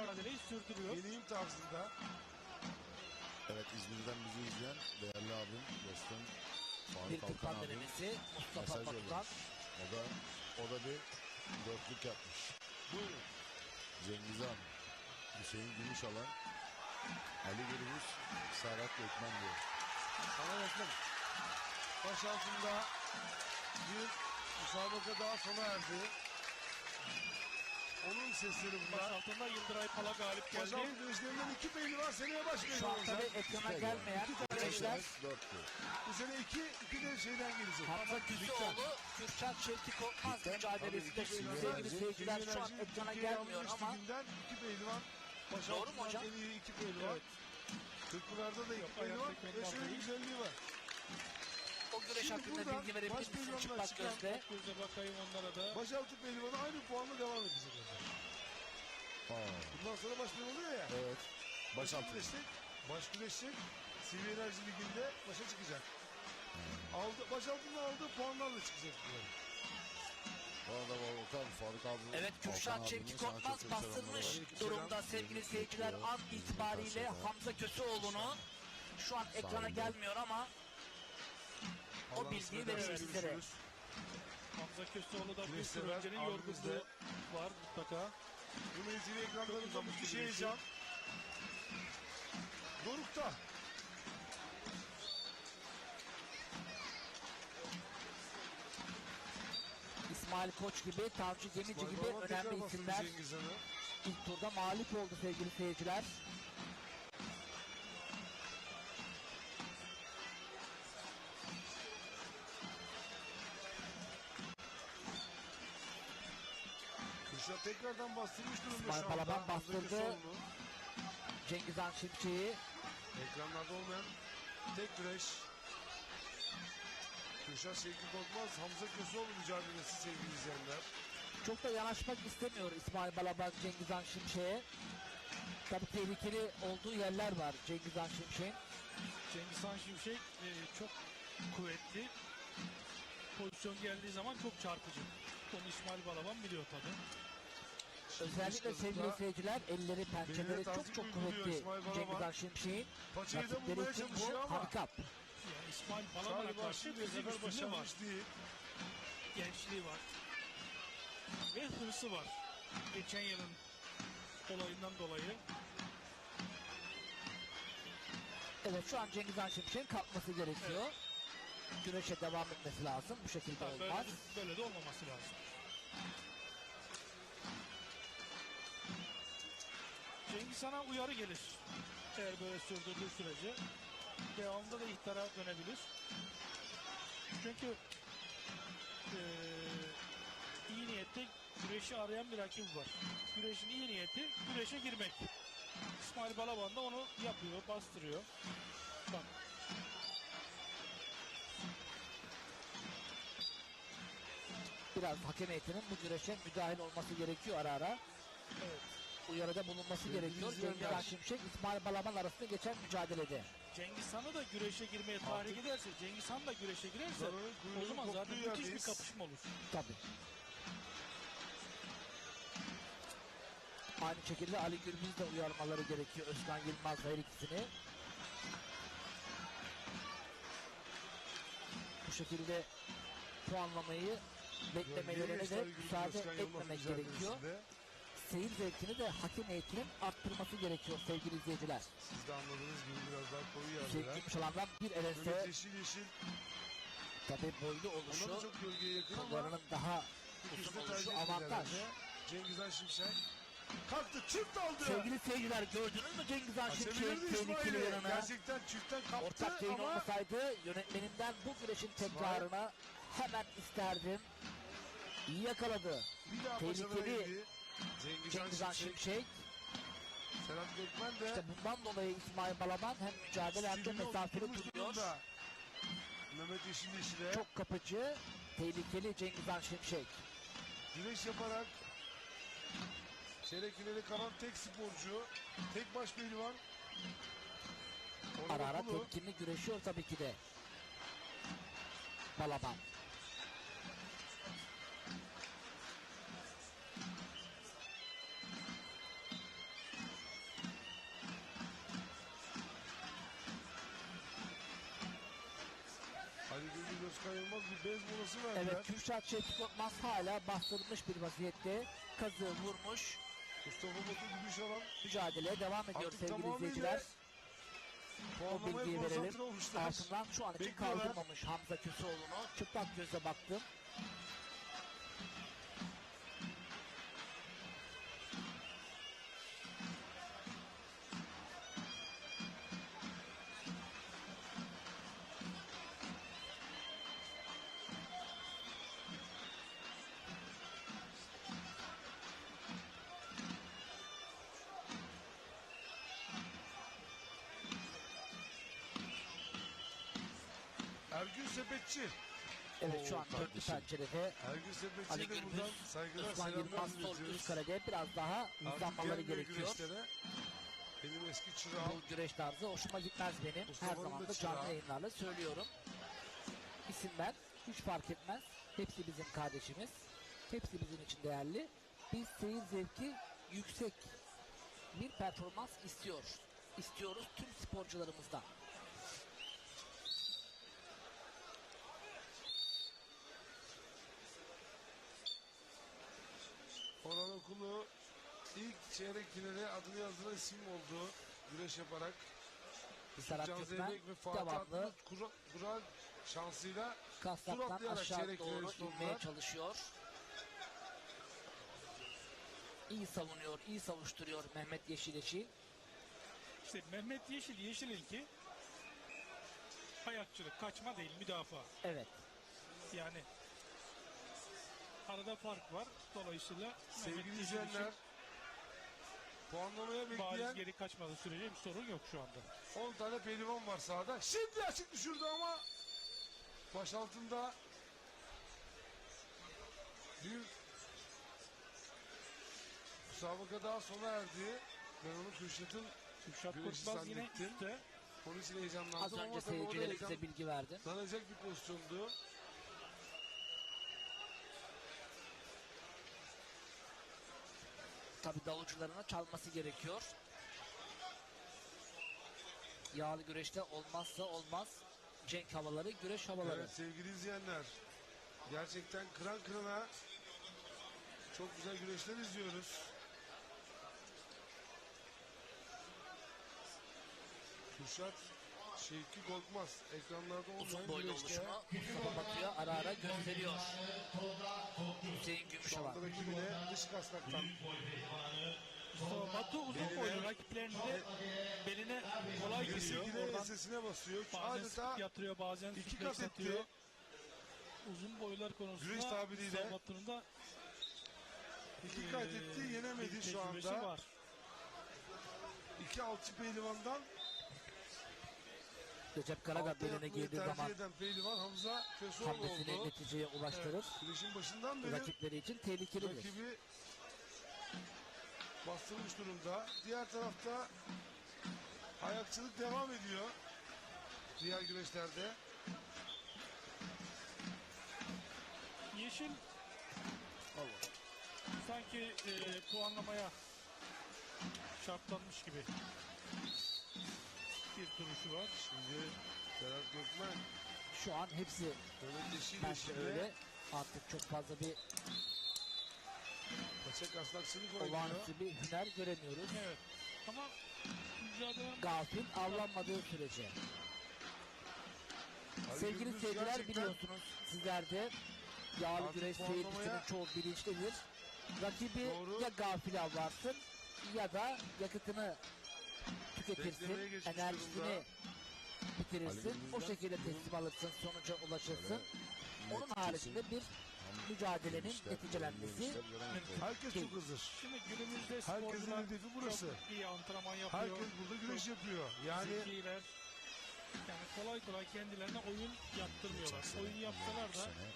mücadeleyi sürdürüyor. Yeneyim tarzında. Evet, İzmir'den bizi izleyen değerli abim, dostum Bir Faruk tıklan Alkan abim denemesi Mustafa mesaj Batu'dan. yollamış. O da bir dörtlük yapmış. Buyurun. Cengiz Han, Hüseyin Gümüşalan, Ali Gürbüz, Serhat Gökmen diyor. Sana yakın. Baş altında bir müsabaka daha sona erdi. Onun sesleri Baş bunlar. altında Yıldıray Pala galip Baş geldi. altı güreşlerinden 2 pehlivan seneye baş Şu pehlivan an tabii olacak. ekrana gelmeyen güreşler Dörtlü. Bu sene iki de şeyden gelecek. Hamza Küsüoğlu, Kürşat Şevki Korkmaz Ligden mücadelesinde abi, sevgili seyirciler şu an ekrana gelmiyor ama iki pehlivan. Baş Doğru mu altından hocam? en iyi iki pehlivan. Evet. Kırkpınar'da da iki Yok, pehlivan ayaktaki ve onlar şöyle bir değil. güzelliği var. o güreş Şimdi hakkında buradan bilgi verebilir baş misin pehlivanlar çıplak çıkan- gözle? Göze bakayım onlara da. Başaltı pehlivanı aynı puanla devam edecek. Bundan sonra baş pehlivan oluyor ya. Evet. Başaltı. Baş güreşecek. CV Enerji Ligi'nde başa çıkacak. Başaltının aldığı puanlarla çıkacak. Bu arada Volkan, Faruk abi. Evet, Kürşat Alkan Şevki abinin sana Korkmaz çok selamları bastırmış var. durumda sevgili seyirciler an itibariyle Hamza Köseoğlu'nu. Şu an ekrana Sağ olun. gelmiyor ama o Allah'ın bilgiyi sınırı verelim dersi sizlere. görüşürüz. Hamza Köseoğlu da bir Güneş sürü sever, öncenin abimizde. yorgunluğu var mutlaka. Bu mevzili ekranlarında uzamış müthiş bir heyecan. Doruk'ta. İsmail Koç gibi, Tanju Gemici gibi Bayram'a tekrar önemli bastırdı isimler Cengiz Han'ı. ilk turda mağlup oldu sevgili seyirciler. Kürşat tekrardan bastırmış durumda İsmail şu anda. Balaban Hamza bastırdı. Köseoğlu'nu. Cengiz Han Şimşek'i Ekranlarda olmayan tek güreş. Kürşat Şevki Korkmaz, Hamza Köseoğlu mücadelesi sevgili izleyenler. çok da yanaşmak istemiyor İsmail Balaban Cengiz Han Şimşek'e. Tabii tehlikeli olduğu yerler var Cengiz Han Şimşek'in. Cengiz Han Şimşek çok kuvvetli. Pozisyon geldiği zaman çok çarpıcı. Onu İsmail Balaban biliyor tabii. Özellikle Kızlıkla sevgili seyirciler elleri pençeleri beline çok tazik çok uyguluyor kuvvetli İsmail Balaban. Cengiz Han Şimşek'in. Paçayı da Rakipleri bulmaya için çalışıyor bu ama handikap. Yani İsmail Balaban'a galiba karşı şimdiye fizik kadar üstünlüğü var. başarmış değil. Gençliği var. Ve hırsı var. Geçen yılın olayından dolayı. Evet, şu an Cengiz Han Şimşek'in kalkması gerekiyor. Güreşe devam etmesi lazım. Bu şekilde Böyle, olmaz. böyle de olmaması lazım. Cengiz Han'a uyarı gelir. Eğer böyle sürdürdüğü sürece. Devamında da ihtara dönebilir. Çünkü iyi niyette güreşi arayan bir rakip var. Güreşin iyi niyeti güreşe girmek. İsmail Balaban da onu yapıyor, bastırıyor. Bak. Biraz hakem heyetinin bu güreşe müdahil olması gerekiyor ara ara. Evet. Uyarıda bulunması gerekiyor. izleyenler. Cengiz Han Şimşek, İsmail Balaban arasında geçen mücadelede. Cengiz Han'ı da güreşe girmeye tahrik ederse, Cengiz Han da güreşe girerse Zararın o kuyruğu zaman zaten koptuğu müthiş bir yerdeyiz. kapışma olur. Tabii. Aynı şekilde Ali Gürbüz de uyarmaları gerekiyor. Özkan Yılmaz her ikisini. Bu şekilde puanlamayı beklemelerine de müsaade etmemek gerekiyor. Seyir zevkini de hakem heyetinin arttırması gerekiyor sevgili izleyiciler. Siz de anladığınız gibi biraz daha koyu Hüseyin yerdeler. Gümüşalan'dan bir Mehmet elense yeşil. tabi boylu Ona da oluşu, çok gölgeye yakın ama kollarının daha ikisi uzun de tercih oluşu ettiler avantaj. herhalde. Cengiz Han Şimşek kalktı, çift aldı. Sevgili seyirciler, gördünüz mü Cengiz Han Şimşek'in Açabilirdi tehlikeli İsmail'i. yanını? Gerçekten çiftten kaptı Ortak yayın ama olmasaydı yönetmeninden bu güreşin tekrarına hemen isterdim. İyi yakaladı. bir daha tehlikeli başarılı indi. Cengiz Han Şimşek. Serhat Gökmen de İşte bundan dolayı İsmail Balaban hem mücadele hem de stilini mesafeli oturtmuş duruyor. durumda. Mehmet Yeşil'e Çok kapıcı, tehlikeli Cengiz Han Şimşek. güreş yaparak çeyrek finale kalan tek sporcu, tek baş pehlivan. Ara ara Orhan Kulu. temkinli güreşiyor tabii ki de Balaban. bez molası verdiler. Evet, Kürşat Şevki Korkmaz hala bastırılmış bir vaziyette. Kazığı vurmuş. Mustafa Batu gümüş alan Mücadele devam ediyor artık sevgili tamamıyla izleyiciler. O puanlamaya bilgiyi verelim. konsantre olmuşlar. Ardından şu an için Bekliyorlar. kaldırmamış Hamza Köseoğlu'nu. Çıplak gözle baktım. Ergün Sepetçi. Evet, şu an Oo, dörtlü kardeşim. pencerede Ergün Ali Sepetçi'ye de Gürbüz, buradan saygılar Osman selamlar Yılmaz sol iletiyoruz. üst karede biraz daha Artık hızlanmaları gelmiyor gerekiyor. güreşlere. Benim eski çırağım. Bu güreş tarzı hoşuma gitmez benim. Her Mustafa'nın zaman da da canlı çırağı. yayınlarla söylüyorum. İsimler hiç fark etmez. Hepsi bizim kardeşimiz. Hepsi bizim için değerli. Biz seyir zevki yüksek bir performans istiyoruz tüm sporcularımızdan. Orhan Okulu ilk çeyrek finale adını yazdıran isim oldu. Güreş yaparak. Serhat Can Gökmen Zeybek ve Fatih devamlı Atlı kural şansıyla kasnaktan atlayarak aşağı çeyrek doğru finale inmeye soktular. çalışıyor. İyi savunuyor, iyi savuşturuyor Mehmet Yeşileç'i. İşte Mehmet Yeşil'in ki ayakçılık, kaçma değil, müdafaa. Evet. Yani arada fark var. Dolayısıyla Sevgili Mehmet Yeşil izleyenler, için puanlamaya bariz bekleyen geri kaçmadığı sürece bir sorun yok şu anda. 10 tane pehlivan var sahada. Şimdi açık düşürdü ama baş altında bir müsabaka daha sona erdi. Ben onu Kürşat'ın Kürşat güreşi Korkmaz yine zannettim. üstte. onun için Az heyecanlandım ama önce tabii o da seyircilerimize bilgi verdim. heyecanlanacak bir pozisyondu. Tabii davulcularına çalması gerekiyor. Yağlı güreşte olmazsa olmaz cenk havaları, güreş havaları. Evet sevgili izleyenler, gerçekten kıran kırana çok güzel güreşler izliyoruz. Kürşat Şevki Korkmaz ekranlarda Uzun olmayan boylu güreşte oluşumu Mustafa Batı'ya ara ara gösteriyor. Hüseyin şu Gümüşalan. anda rakibine dış kasnaktan Mustafa Batu uzun boylu rakiplerini de beline kolay bir giriyor. şekilde Oradan ensesine basıyor. bazen Adeta sık yatırıyor, bazen iki suplex kat atıyor. etti. Uzun boylar konusunda Güreş tabiriyle Mustafa Batu'nun da iki kat etti, yenemedi bir şu tecrübesi anda. var. İki alçı pehlivandan Recep Karaga alta beline yatmayı girdiği tercih zaman eden pehlivan Hamza Köseoğlu hamlesini oldu. neticeye ulaştırır. Güreşin başından beri Rakipleri için tehlikelidir. rakibi bastırmış durumda. Diğer tarafta ayakçılık devam ediyor. Diğer güreşlerde. Yeşil Allah. sanki puanlamaya şartlanmış gibi bir duruşu var. Şimdi Serhat Gökmen, Şu an hepsi Mehmet Yeşil bence Yeşil'le öyle. Artık çok fazla bir paça kasnaksızlık oynuyor. olağanüstü bir hüner göremiyoruz. Evet. Ama mücadele Gafil avlanmadığı sürece. Ali Sevgili Gürbüz seyirciler, gerçekten biliyorsunuz sizler de yağlı Artık güreş puanlamaya- seyircisinin çoğu bilinçlidir. Rakibi Doğru. ya gafil avlarsın ya da yakıtını tüketirsin, Beklemeye geçmiş enerjisini durumda. bitirirsin. Ali O Gürbüz'den şekilde teslim alırsın, sonuca ulaşırsın. Onun Net haricinde kesin. bir mücadelenin Görüşler, neticelenmesi görüşler göremedik. herkes Değil. çok hazır. Şimdi günümüzde Herkesin sporcular hedefi burası. çok iyi antrenman yapıyor. Herkes burada güreş yapıyor. Yani Zekiler. Yani kolay kolay kendilerine oyun yaptırmıyorlar. Geçen sene, Oyun yapsalar bu da sene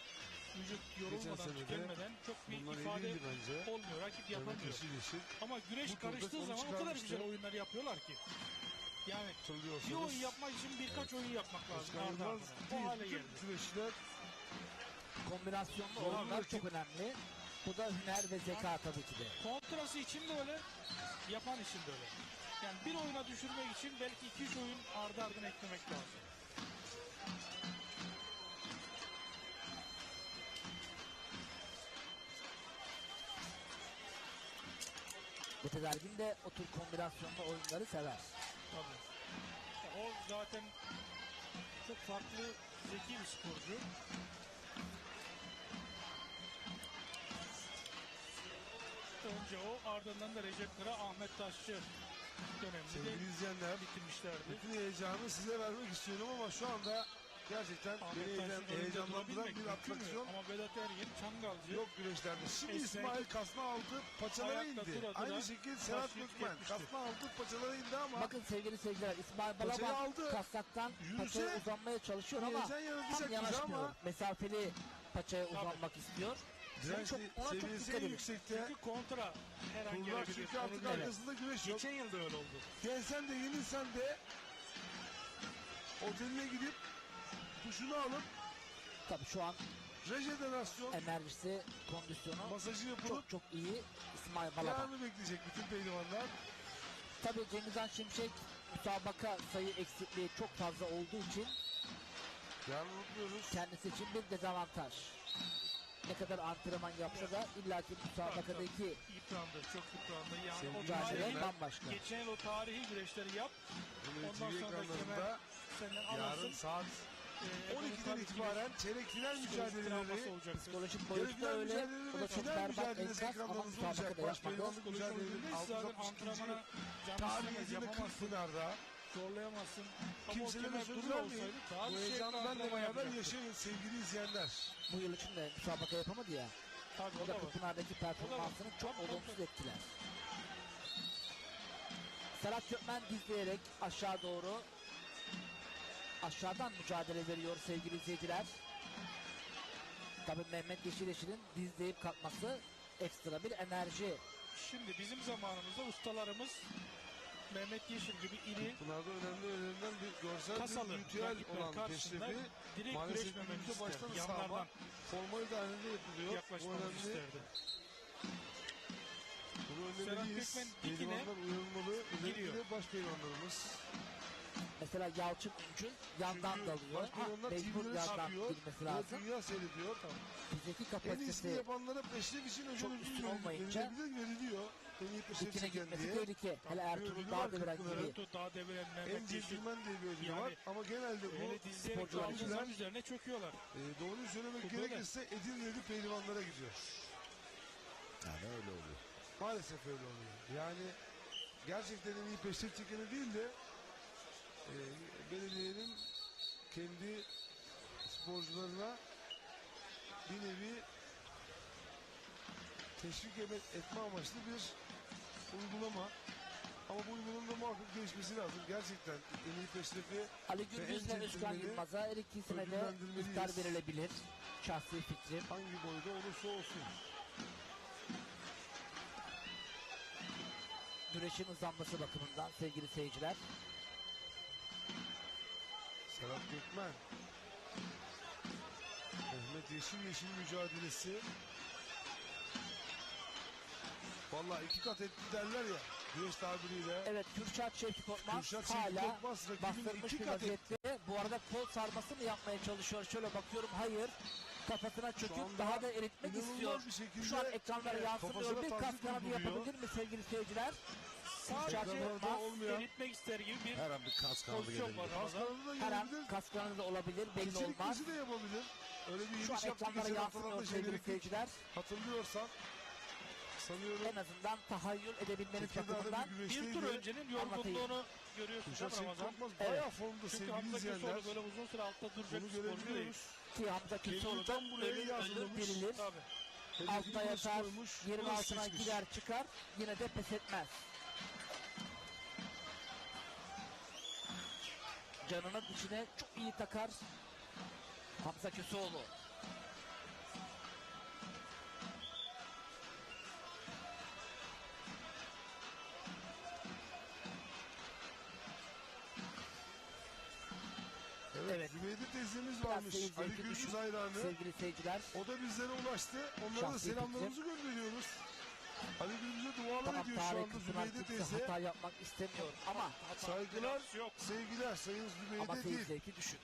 vücut sene yorulmadan, de tükenmeden çok bir bunlar ifade iyiydi bence. olmuyor. Rakip Mehmet yapamıyor. Yeşil Yeşil Ama güreş Bu turda karıştığı onu zaman o kadar çıkarmıştı. güzel oyunlar yapıyorlar ki. Yani bir hatırlıyorsanız. oyun yapmak için birkaç oyun yapmak lazım. Özkan Arda Yılmaz ardına. O değil, hale bütün geldi. güreşçiler kombinasyonlu Doğru oyunlar rakip. çok önemli. Bu da hüner ve zeka tabii ki de. Kontrası için de öyle, yapan için de öyle. Yani bir oyuna düşürmek için belki 2-3 oyun ardı ardına eklemek lazım. Mete Dergin de o tür kombinasyonlu oyunları sever. Tabii. O zaten çok farklı, zeki bir sporcu. Önce o, ardından da Recep Kıra, Ahmet Taşçı döneminde Sevgili izleyenler, bitirmişlerdi. bütün heyecanı size vermek istiyorum ama şu anda gerçekten Ahmet beni Taşçı'nın önünde heyecanlandıran durabilmek bir mümkün mü? atraksiyon Ama Vedat Ergin, Çangalcı, yok güreşlerde. Şimdi Esnek, İsmail kasma aldı, paçalara ayakta indi. dura dura Aynı şekilde Serhat karşıyı Gökmen tüketmişti. kasma aldı, paçalara indi ama Bakın sevgili seyirciler, İsmail Paçayı Balaban aldı. kasnaktan Yürüse paçaya uzanmaya çalışıyor ama heyecan yaratacak tam bize yanaşmıyor. ama Mesafeli paçaya uzanmak istiyor. direnç Çok, ona çok seviyesi dikkat en edin. yüksekte. çünkü kontra her an Turlar gelebilir. çünkü Onu artık bilemem. arkasında güreş yok. Geçen yıl da öyle oldu. Gelsen de yenilsen de oteline gidip duşunu alıp Tabii şu an rejenerasyon enerjisi, kondisyonu masajı yapılıp çok çok iyi İsmail Balaban. yarını bekleyecek bütün pehlivanlar. Tabii Cengizhan Şimşek müsabaka sayı eksikliği çok fazla olduğu için Yarını unutmuyoruz. kendisi için bir dezavantaj. Ne kadar antrenman yapsa da illaki müsabakadaki Yıprandı, çok yıprandı. Yani Sevgili o mücadele tarihi, bambaşka. geçen yıl o tarihi güreşleri yap. Bunu Ondan TV sonra da ekranlarında Senden yarın alırsın. saat 12'den itibaren çeyrek final mücadeleleri, olacaktır. Psikolojik yarı boyutta final öyle. mücadeleleri O ve da çok final berbat, mücadelesi enkaz ama ekranlarınızda olacak. müsabakada Baş yapmadı. pehlivanlık mücadeleleri Zaten 662. antrenmana tarih canlı yazında yapamazsın, Kırkpınar'da. zorlayamazsın. Ama o Kimselere kemer söz duru vermeyin. olsaydı daha Bu bir şey heyecanı benle antrenman beraber yapacaktı. yaşayın sevgili izleyenler. Bu yıl için de müsabaka yapamadı ya. Tabii O o da da var. Kırkpınar'daki performansını çok Tabii, tabii. olumsuz etkiler. Serhat Gökmen dizleyerek aşağı doğru aşağıdan mücadele veriyor sevgili izleyiciler. Tabii Mehmet Yeşileşil'in dizleyip kalkması ekstra bir enerji. Şimdi bizim zamanımızda ustalarımız Mehmet Yeşil gibi iri, Pınar'da önemliden bir görsel kasalı bir ritüel rakipler olan karşısında peşrefi direkt maalesef güreşmememizi günümüzde ister. baştan Yanlardan sağma formayı dahilinde yapılıyor. Bu yaklaşmamızı önemli. isterdi. Bunu Serhat önlemeliyiz. Gökmen dikine Pehlivanlar uyarılmalı. Özellikle giriyor. de baş pehlivanlarımız. Mesela Yalçın Üncül yandan Çünkü dalıyor. Baş pehlivanlar Mecbur TV'lere yandan çıkıyor. girmesi Ve lazım. dünya seyrediyor. Fiziki En iyisini kapasitesi yapanlara peşref için çok ödül üstün olmayınca veriliyor. En iyi peşref dikine çeken gitmesi diye. tehlike. Hele Ertuğrul ödülü Dağ var deviren Kırkpınar'ın. gibi Daha deviren En Mehmet Yeşil centilmen diye bir ödülü Yani- var. Ama genelde bu öyle dizleyerek sporcular aldığın için- zaman üzerine çöküyorlar. doğruyu söylemek Bu böyle. gerekirse Edirne'li pehlivanlara gidiyor. Yani öyle oluyor. Maalesef öyle oluyor. Yani gerçekten en iyi peşref çekeni değil de belediyenin kendi sporcularına bir nevi teşvik etme amaçlı bir uygulama. Ama bu uygulamanın muhakkak gelişmesi lazım. Gerçekten en iyi peşrefi Ali en Gündüz ve Özkan centilmeni Yılmaz'a her ikisine de ödüllendirmeliyiz. iftar verilebilir. Şahsi fikrim. hangi boyda olursa olsun. Güreşin uzanması bakımından sevgili seyirciler. Serhat Gökmen. Mehmet Yeşil mücadelesi. Vallahi iki kat etti derler ya. Güreş tabiriyle. Evet, Kürşat Şevki Korkmaz Kürşat Şevki hala Korkmaz rakibini bastırmış iki bir kat etti. vaziyette. Bu arada kol sarması mı yapmaya çalışıyor? Şöyle bakıyorum, hayır. Kafasına çöküp anda daha da eritmek İnanılmaz istiyor. bir şekilde Şu an ekranlara yansımıyor. kafasına Bir kas tazik kanadı vuruyor. yapabilir mi sevgili seyirciler? Sadece Ekranlarda olmayan eritmek ister gibi bir Her an bir kas kanadı pozisyon gelebilir. var Ramazan. kaslarını da Her an gelebilir. kas kanadı da olabilir, belli Keçilik olmaz. kızı da yapabilir. Öyle bir Şu an yeniş yaptı ekranlara geçen yansımıyor haftalarda sevgili şeyleri seyirciler. hatırlıyorsan. Sanıyorum En azından tahayyül edebilmeniz Tekirdağ'da bakımından. bir Bir tur güreşteydi. öncenin yorgunluğunu görüyorsun Kürşat değil mi Şevki Ramazan? Korkmaz Evet. bayağı formda Çünkü sevgili Hamza izleyenler. Köseoğlu böyle uzun süre altta duracak Bunu bir sporcu değil. görebiliyoruz. Ki Hamza Köseoğlu da Tam buraya ölür yazılmış. dirilir. Tabii. Hedefini Altta burası yatar, koymuş, yerin burası altına seçmiş. gider çıkar, yine de pes etmez. Canının içine çok iyi takar Hamza Köseoğlu. Evet. Zübeyde teyzemiz Biraz varmış. seyir Ali zevki Gürbüz düşük hayranı. sevgili seyirciler. O da bizlere ulaştı. Onlara da Şahsi selamlarımızı gönderiyoruz. Ali Gürbüz'e dualar Tamam, ediyor şu Tarık anda Kızpınar Zübeyde kimse teyze. hata yapmak istemiyor ama Saygılar, Yok. sevgiler Sayın ama Zübeyde seyir değil. zevki düşük.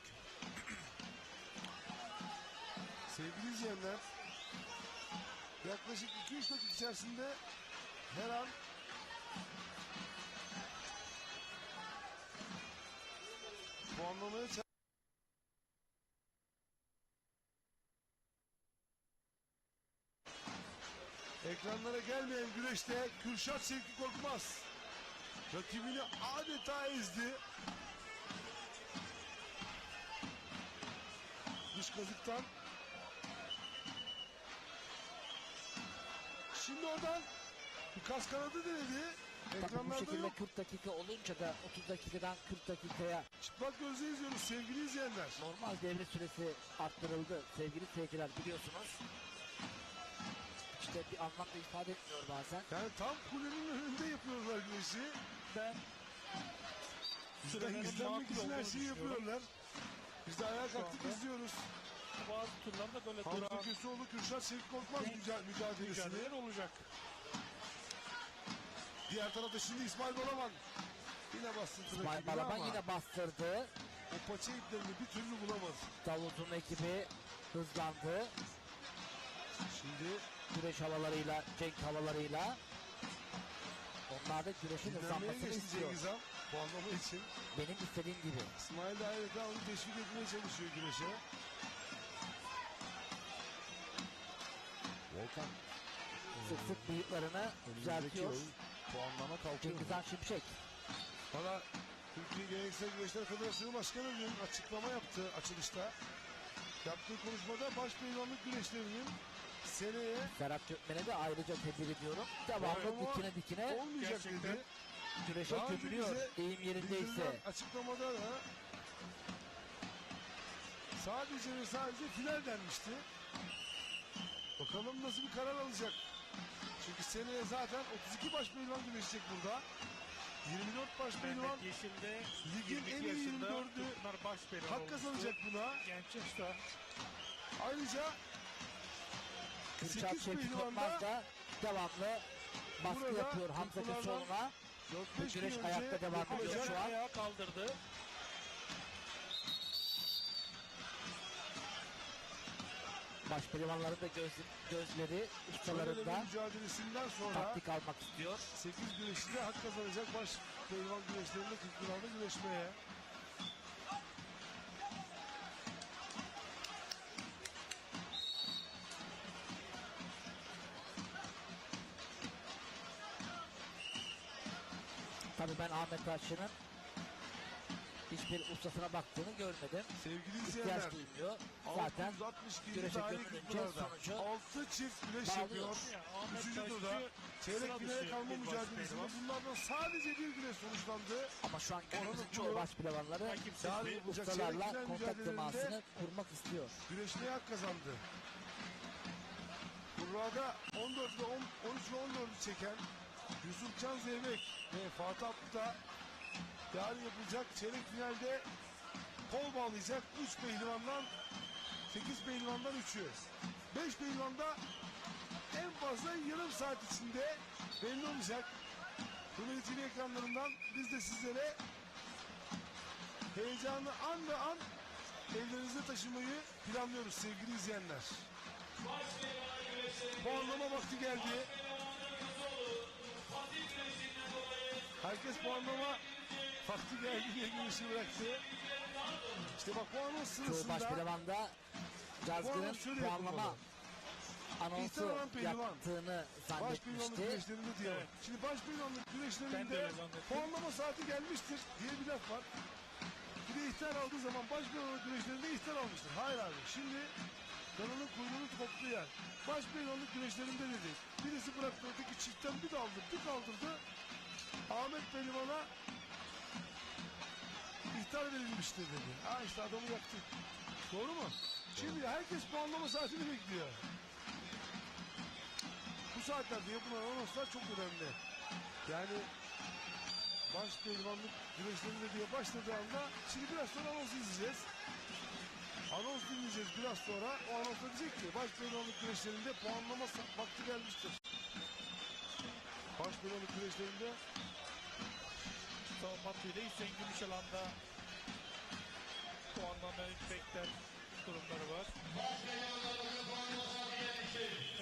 Sevgili izleyenler, yaklaşık 2-3 dakika içerisinde her an puanlamaya ekranlara gelmeyen güreşte Kürşat Şevki Korkmaz rakibini adeta ezdi. Dış kazıktan. Şimdi oradan bir kas kanadı denedi. Tabii bu Ekranlarda şekilde yok. 40 dakika olunca da 30 dakikadan 40 dakikaya Çıplak gözle izliyoruz sevgili izleyenler. normal devre süresi arttırıldı sevgili seyirciler, biliyorsunuz. İşte bir anlam da ifade etmiyor bazen. Yani tam kulenin önünde yapıyorlar güreşi. Ben Bizden sürelerin gizlenmek makul için her olduğunu şeyi düşünüyorum. yapıyorlar. Biz de ayağa Şu kalktık anda. izliyoruz. Bazı turlarda böyle Hamza duran Köseoğlu Kürşat Şevki Korkmaz mücadelesini. mücadeleler olacak. Diğer tarafta şimdi İsmail Balaban. Yine bastırdı İsmail rakibini Balaban ama yine bastırdı. o paça iplerini bir türlü bulamadı. Davut'un ekibi hızlandı. Şimdi Güreş havalarıyla, cenk havalarıyla. Onlar da güreşin dinlenmeye hızlanmasını geçti istiyor. Cengiz Han puanlama için. Benim istediğim gibi. İsmail de ayrıca onu teşvik etmeye çalışıyor güreşe. Volkan Sık sık bıyıklarını düzeltiyor. puanlama kalkıyor. Cengiz Han Şimşek. Valla Türkiye Geleneksel Güreşler Federasyonu Başkanı dün açıklama yaptı açılışta. Yaptığı konuşmada baş pehlivanlık güreşlerinin seneye Serhat Gökmen'e de ayrıca tebrik ediyorum. Devamlı Ama dikine dikine olmayacak Gerçekten. dedi. güreşe Daha önce gömülüyor. bize Deyim yerindeyse. bildirilen açıklamada da sadece ve sadece final denmişti. Bakalım nasıl bir karar alacak. Çünkü seneye zaten 32 baş pehlivan güreşecek burada. 24 baş pehlivan Mehmet Yeşil'de ligin 22 en iyi yaşında 24'ü Bunlar baş pehlivan hak olmuştu. kazanacak buna. Genç yaşta. Ayrıca Kürşat 8 Şevki pehlivanda Korkmaz da devamlı baskı burada yapıyor Hamza Kırkpınar'dan Köseoğlu'na. 4-5 gün güreş önce ayakta devam ediyor yapılacak şu an. Ayağa kaldırdı. Baş pehlivanların da gözleri Söyleleme ustalarında mücadelesinden sonra taktik almak istiyor. 8 güreşçi de hak kazanacak baş pehlivan güreşlerinde Kırkpınar'da güreşmeye. Tabii ben Ahmet Taşçı'nın hiçbir ustasına baktığını görmedim. Sevgili İhtiyaç izleyenler, duymuyor. Zaten 662. güreşe tarih gömülünce Kırkpınar'da sonucu 6 çift güreş bağlıyor. yapıyor. Ya, Ahmet Üçüncü Taşçı turda çeyrek sıra finale dışı kalma bir baş mücadelesinde pehlivan. bunlardan sadece bir güreş sonuçlandı. ama şu an günümüzün Oranın çoğu bu- baş pehlivanları Rakipsiz Daha bir yapılacak ustalarla çeyrek final kontak mücadelelerinde temasını kurmak istiyor. güreşmeye hak kazandı. Kurra'da 14 ve 13 ve 14'ü çeken Yusufcan Zeybek ve Fatih Abdül'da yarın yapılacak çeyrek finalde kol bağlayacak 3 pehlivandan 8 pehlivandan 3'ü. 5 pehlivanda en fazla yarım saat içinde belli olacak. Rumeli TV ekranlarından biz de sizlere heyecanı an ve an evlerinize taşımayı planlıyoruz sevgili izleyenler. Puanlama vakti geldi. Herkes puanlama vakti geldi diye güneşi bıraktı. İşte bak puanlama Çoğu baş sırasında pehlivan Cazgır'ın şöyle puanlama yapılmalı. anonsu İhtar alan pehlivan. yaptığını baş pehlivanlık zannetmişti. güreşlerinde diyor. Evet. Şimdi baş pehlivanlık Ben de güreşlerinde öyle zannettim. puanlama saati gelmiştir diye bir laf var. Bir de ihtar aldığı zaman baş pehlivanlık güreşlerinde ihtar almıştır. Hayır abi şimdi kanalın kuyruğunu koptu yer. Baş pehlivanlık güreşlerinde dedi. Birisi bıraktı öteki çiftten bir kaldırdı, bir kaldırdı. Ahmet Pehlivan'a ihtar verilmiştir dedi. Ha işte adamı yaktı. Doğru mu? Şimdi herkes puanlama saatini bekliyor. Bu saatlerde yapılan anonslar çok önemli. Yani baş pehlivanlık güreşlerinde diye başladığı anda şimdi biraz sonra anons izleyeceğiz. Anons dinleyeceğiz biraz sonra. O anonsda diyecek ki baş pehlivanlık güreşlerinde puanlama vakti gelmiştir. Baş pehlivanlık güreşlerinde Mustafa Batu ile Hüseyin Gümüşalan'da puanlamayı bekler durumları var.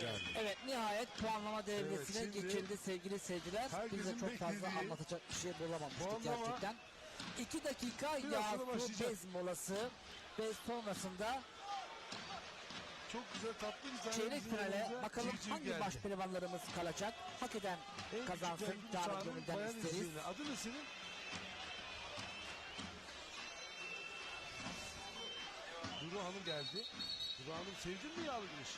Yani Evet, nihayet puanlama devresine Evet, şimdi geçildi sevgili seyirciler. Biz de herkesin çok fazla beklediği anlatacak bir şey bulamamıştık puanlama gerçekten. 2 dakika Biraz sonra Yasu başlayacak. Bez molası ve sonrasında Çok güzel tatlı bir tane çeyrek bizim finale yanımıza bakalım civciv hangi geldi. baş pehlivanlarımız kalacak. Hak eden En kazansın. küçük rengi Canı sahanın gönülden bayan isteriz. izleyeni. Adı ne senin? Duru Hanım geldi. Duru Hanım sevdin mi yağlı güneş?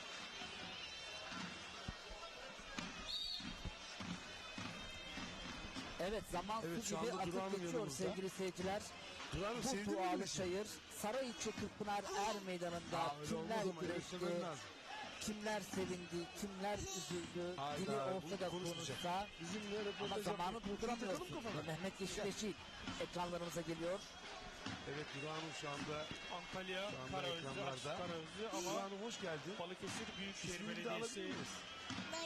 Evet, zaman Evet, su şu gibi anda Duru Hanım akıp geçiyor yanımızda. sevgili seyirciler. Duru Hanım Bu sevdin mi dualı güneşi? çayır Sarayiçi Kırkpınar Er Meydanı'nda Aa, öyle kimler olmaz ama, öyle güreşti, söylemen lazım. kimler sevindi, kimler üzüldü, Hayda, dili bunu olsa da konuşmayacak. konuşsa Bizimle ama röportaj zamanı yapıyor. durduramıyorsun. Takalım kafana. Ve Mehmet Yeşileşil ekranlarımıza geliyor. Evet, Duru Hanım şu anda Antalya, Şu anda Karaözlü, ekranlarda. Açık Karaözlü Duru ama Hanım hoş geldin. Balıkesir Büyükşehir İsmini de Belediyesi alabilir miyiz?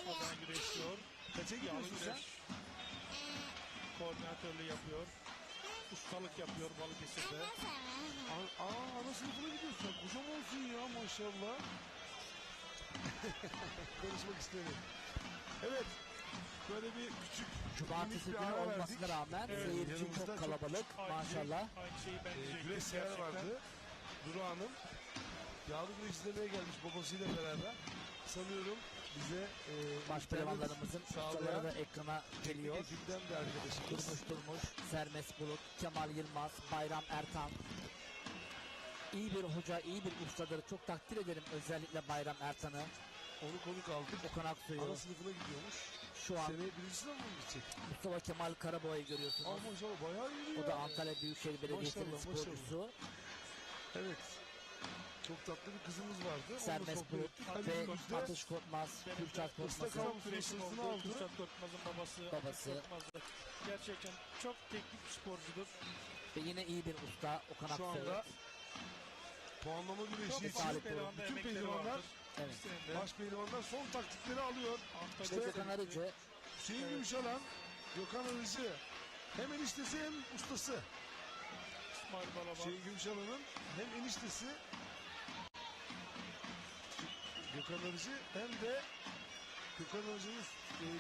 adına güreşiyor. Kaça Yağlı gidiyorsun sen? güreş koordinatörlüğü yapıyor. Ustalık yapıyor Balıkesir'de. Ana sınıfına gidiyorsun sen. Kocaman olsun ya maşallah. Konuşmak istemiyorum. Evet. Böyle bir küçük Cumartesi minik bir günü ara olmasına verdik. rağmen Evet, seyirci yanımızda çok çok kalabalık maşallah. Aynı şeyi ben diyecektim. Güreş seher Gerçekten. vardı. Duru Hanım. Yağlı güreş izlemeye gelmiş babasıyla beraber. Sanıyorum bize Baş pehlivanlarımızın ustaları sağlayan da ekrana geliyor. ekibden bir arkadaşımız. Durmuş, Sermes Bulut, Kemal Yılmaz, Bayram Ertan. İyi bir hoca, iyi bir ustadır. Çok takdir ederim özellikle Bayram Ertan'ı. Onu konuk aldık. Okan Aksu'yu. Ana sınıfına gidiyormuş. Şu an Seneye birinci sınıf mı gidecek? Mustafa Kemal Karaboğa'yı görüyorsunuz. Aa maşallah bayağı iyi O ya. da Antalya Büyükşehir Belediyesi'nin Maşallah, maşallah. sporcusu. Evet. Çok tatlı bir kızımız vardı. Onunla Sermes sohbet Bulut ettik. Hadi ve Biz de Atış Korkmaz, Benim Kürşat de ıslak Korkmaz'ın havlu güreşim sırtını oldu. aldı. Kürşat Korkmaz'ın babası. Babası. Korkmaz da gerçekten çok teknik bir sporcudur. ve yine iyi bir usta Okan Şu Aksu. anda puanlama güreşi Çok için Salih pehlivan'da bütün emekleri pehlivanlar, vardır. Evet. İkisinin de. baş pehlivanlar son taktikleri alıyor. Antalya Ve Gökhan Arıcı Hüseyin Gümüşalan, Gökhan Arıcı hem eniştesi hem ustası. İsmail Balaban. Hüseyin Gümüşalan'ın hem eniştesi Gökhan Arıcı hem de Gökhan Arıcı'nın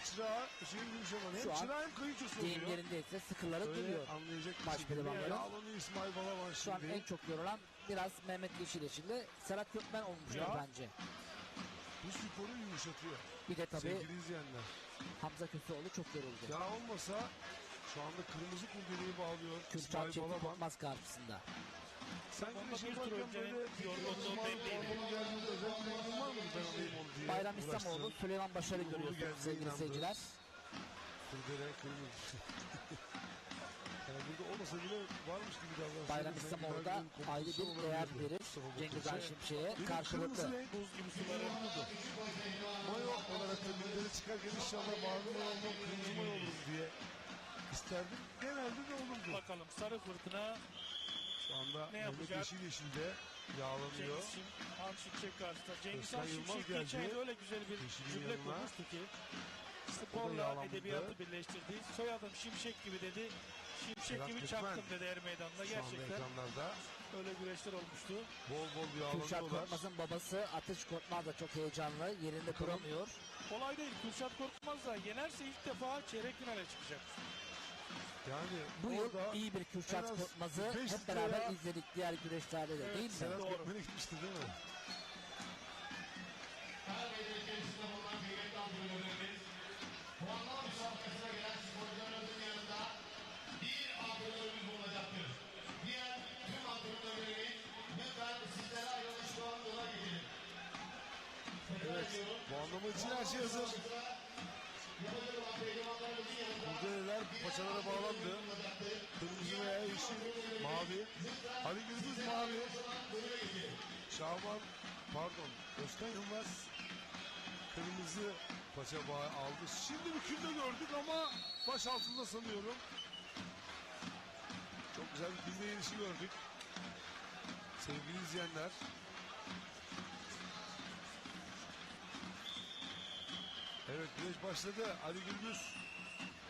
çırağı Hüseyin Gümüşalan. Şu Hem an çırağı hem kayınçosu oluyor. giyimlerinde ise sıkıları Öyle duruyor. anlayacak bir Baş şekilde. pehlivanların. Yağlanıyor İsmail Balaban Şu an şimdi. en çok yorulan biraz Mehmet Yeşileşil ile Serhat Gökmen olmuşlar Ya. bence. Bu sporu yumuşatıyor. Bir de tabii Sevgili izleyenler. Hamza Köseoğlu çok yoruldu. Ya olmasa şu anda kırmızı kurdeleyi bağlıyor Kürşat İsmail Çetin Balaban. Korkmaz karşısında. Sen Onda güneş bir yaparken tur önce böyle yorgunluğu belliydi. Onun geldiğinde özel bir yorgun var mı? Ben alayım onu diye. Bayram İslamoğlu, uğraştın. Süleyman Başar'ı Uğurlu görüyorsunuz geldi, sevgili inandı. seyirciler. Kurdele kırmızı. Yani burada olmasa bile varmış gibi davranıyor. Bayram İslamoğlu da ayrı bir değer verir Cengiz Han Şimşek'e karşılıklı. Buz gibi suları. Mayo olarak da birileri çıkarken inşallah mavi mayo olmam, kırmızı mayo olurum diye isterdim. Genelde de olurdu. Bakalım Sarı Fırtına Şu anda Ne Mehmet yapacak? Yeşil Yeşil'de yağlanıyor. Han Şimşek karşısında. Cengiz Özkan Han Yılmaz Şimşek geldi. geçen yıl öyle güzel bir Yeşil'in cümle yanına. kurmuştu ki O da sporla yağlandı. edebiyatı birleştirdi. Soyadım Şimşek gibi dedi. Şimşek Serhat gibi Gökmen. çaktım dedi er meydanda. Şu anda Gerçekten ekranlarda öyle güreşler olmuştu. bol bol Kürşat yağlanıyorlar. Korkmaz'ın babası Atış Korkmaz da çok heyecanlı. Yerinde Bakalım. duramıyor. Kolay değil. Kürşat Korkmaz da yenerse ilk defa çeyrek finale çıkacak. Yani Bu yıl orada iyi bir en Kürşat az Korkmaz'ı 5 hep litre beraber yağ- izledik diğer güreşlerde de Evet, değil mi? Serhat Doğru. Gökmen'e gitmişti değil mi? Evet, puanlama için her şey hazır. Kurdeleler paçalara bağlandı. Kırmızı veya yeşil, mavi. Ali Gürbüz mavi. Şaban, pardon, Özkan Yılmaz kırmızı paça bağı aldı. Şimdi bir külde gördük ama baş altında sanıyorum. Çok güzel bir külde yenişi gördük. Sevgili izleyenler. Evet, güreş başladı. Ali Gürbüz,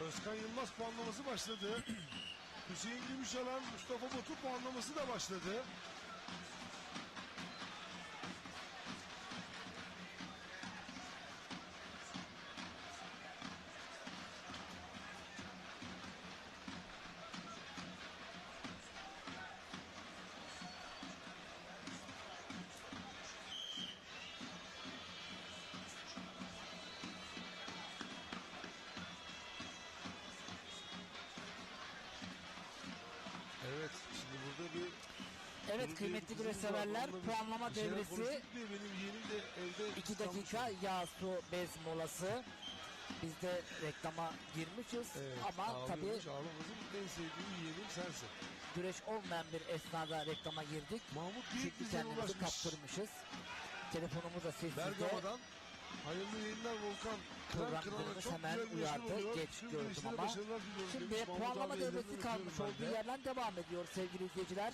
Özkan Yılmaz puanlaması başladı. Hüseyin Gümüşalan, Mustafa Batu puanlaması da başladı. Evet Bunun kıymetli diye bir güreş kızımız var, severler, onunla puanlama bir şeyler devresi konuştuk diye benim yeğenim de evde 2 dakika yağ su bez molası. Biz de reklama girmişiz ama tabii Ağlamazın en sevdiğim yeğenim sensin. güreş olmayan bir esnada reklama girdik. Mahmut Büyük Çünkü bizden kendimizi ulaşmış. kaptırmışız. Telefonumuz da sessizde. Bergama'dan hayırlı yayınlar Volkan. Program Kıran müdürümüz çok hemen güzel güreşler uyardı. oluyor. Geç Tüm gördüm güreşlere ama. başarılar diliyorum Şimdi demiş. Mahmut puanlama abi devresi ellerinden kalmış öpüyorum olduğu ben de. yerden devam ediyor sevgili izleyiciler.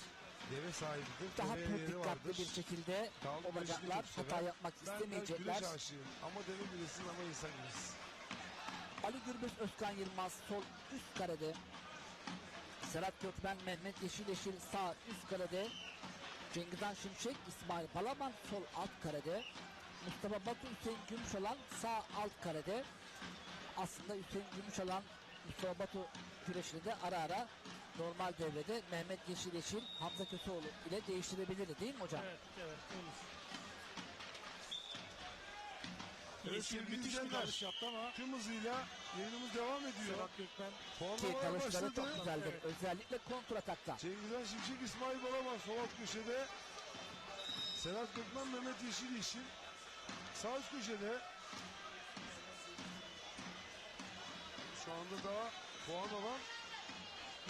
Deve sahibidir. Daha deve pür yeri dikkatli vardır. bir şekilde Dağlı olacaklar. güreşini çok Hata sever. yapmak Ben istemeyecekler. güreş aşığıyım. Ama deve güreşsin ama insan güreşsin. Ali Gürbüz, Özkan Yılmaz sol üst karede. Serhat Gökmen, Mehmet Yeşileşil sağ üst karede. Cengizhan Şimşek, İsmail Balaban sol alt karede. Mustafa Batu, Hüseyin Gümüşalan sağ alt karede. Aslında Hüseyin Gümüşalan, Mustafa Batu güreşini de ara ara normal devrede Mehmet Yeşileşil, Hamza Köseoğlu ile değiştirebilirdi değil mi hocam? Evet, evet, olur. Evet, Yeşil sevgili müthiş bir izleyenler. dalış yaptı ama Tüm hızıyla yayınımız devam ediyor. Serhat Gökmen Ki Puanlamalar dalışları başladı. çok güzeldir. Evet. Özellikle kontratakta. Cengizhan Şimşek, İsmail Balaban sol alt köşede. Serhat Gökmen, Mehmet Yeşil. Sağ üst köşede. Şu anda daha puan alan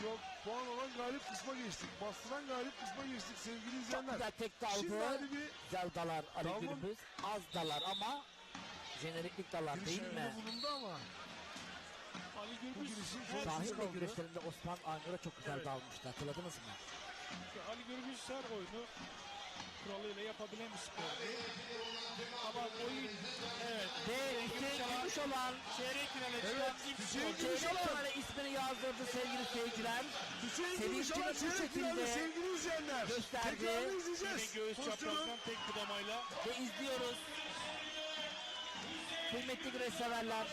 yok. Puan alan galip kısma geçtik. Bastıran galip kısma geçtik sevgili Çok izleyenler. güzel tek Şimdi daldı. hadi bir Güzel dalar Ali Dalma- Gürbüz. Az dalar ama jeneriklik dalar değil girişimde mi? bulundu ama Ali bu Gürbüz girişim her, çok Şahin Bey kaldı. güreşlerinde Osman Aynur'a çok güzel Evet. dalmıştı. Hatırladınız mı? Ali Gürbüz her oyunu kuralıyla yapabilen bir sporcu. Ama oyun evet. Ve Hüseyin Gümüşalan Çeyrek finale Evet, çıkan ilk Hüseyin sporcu. Gümüşalan. çeyrek finale ismini yazdırdı sevgili seyirciler. Hüseyin Sevincini Gümüşalan bu çeyrek finalde şekilde sevgili izleyenler. gösterdi. Tekrarını Yine izleyeceğiz. göğüs Pozisyonu. çaprazdan tek budamayla. Ve izliyoruz. Kıymetli güreş severler.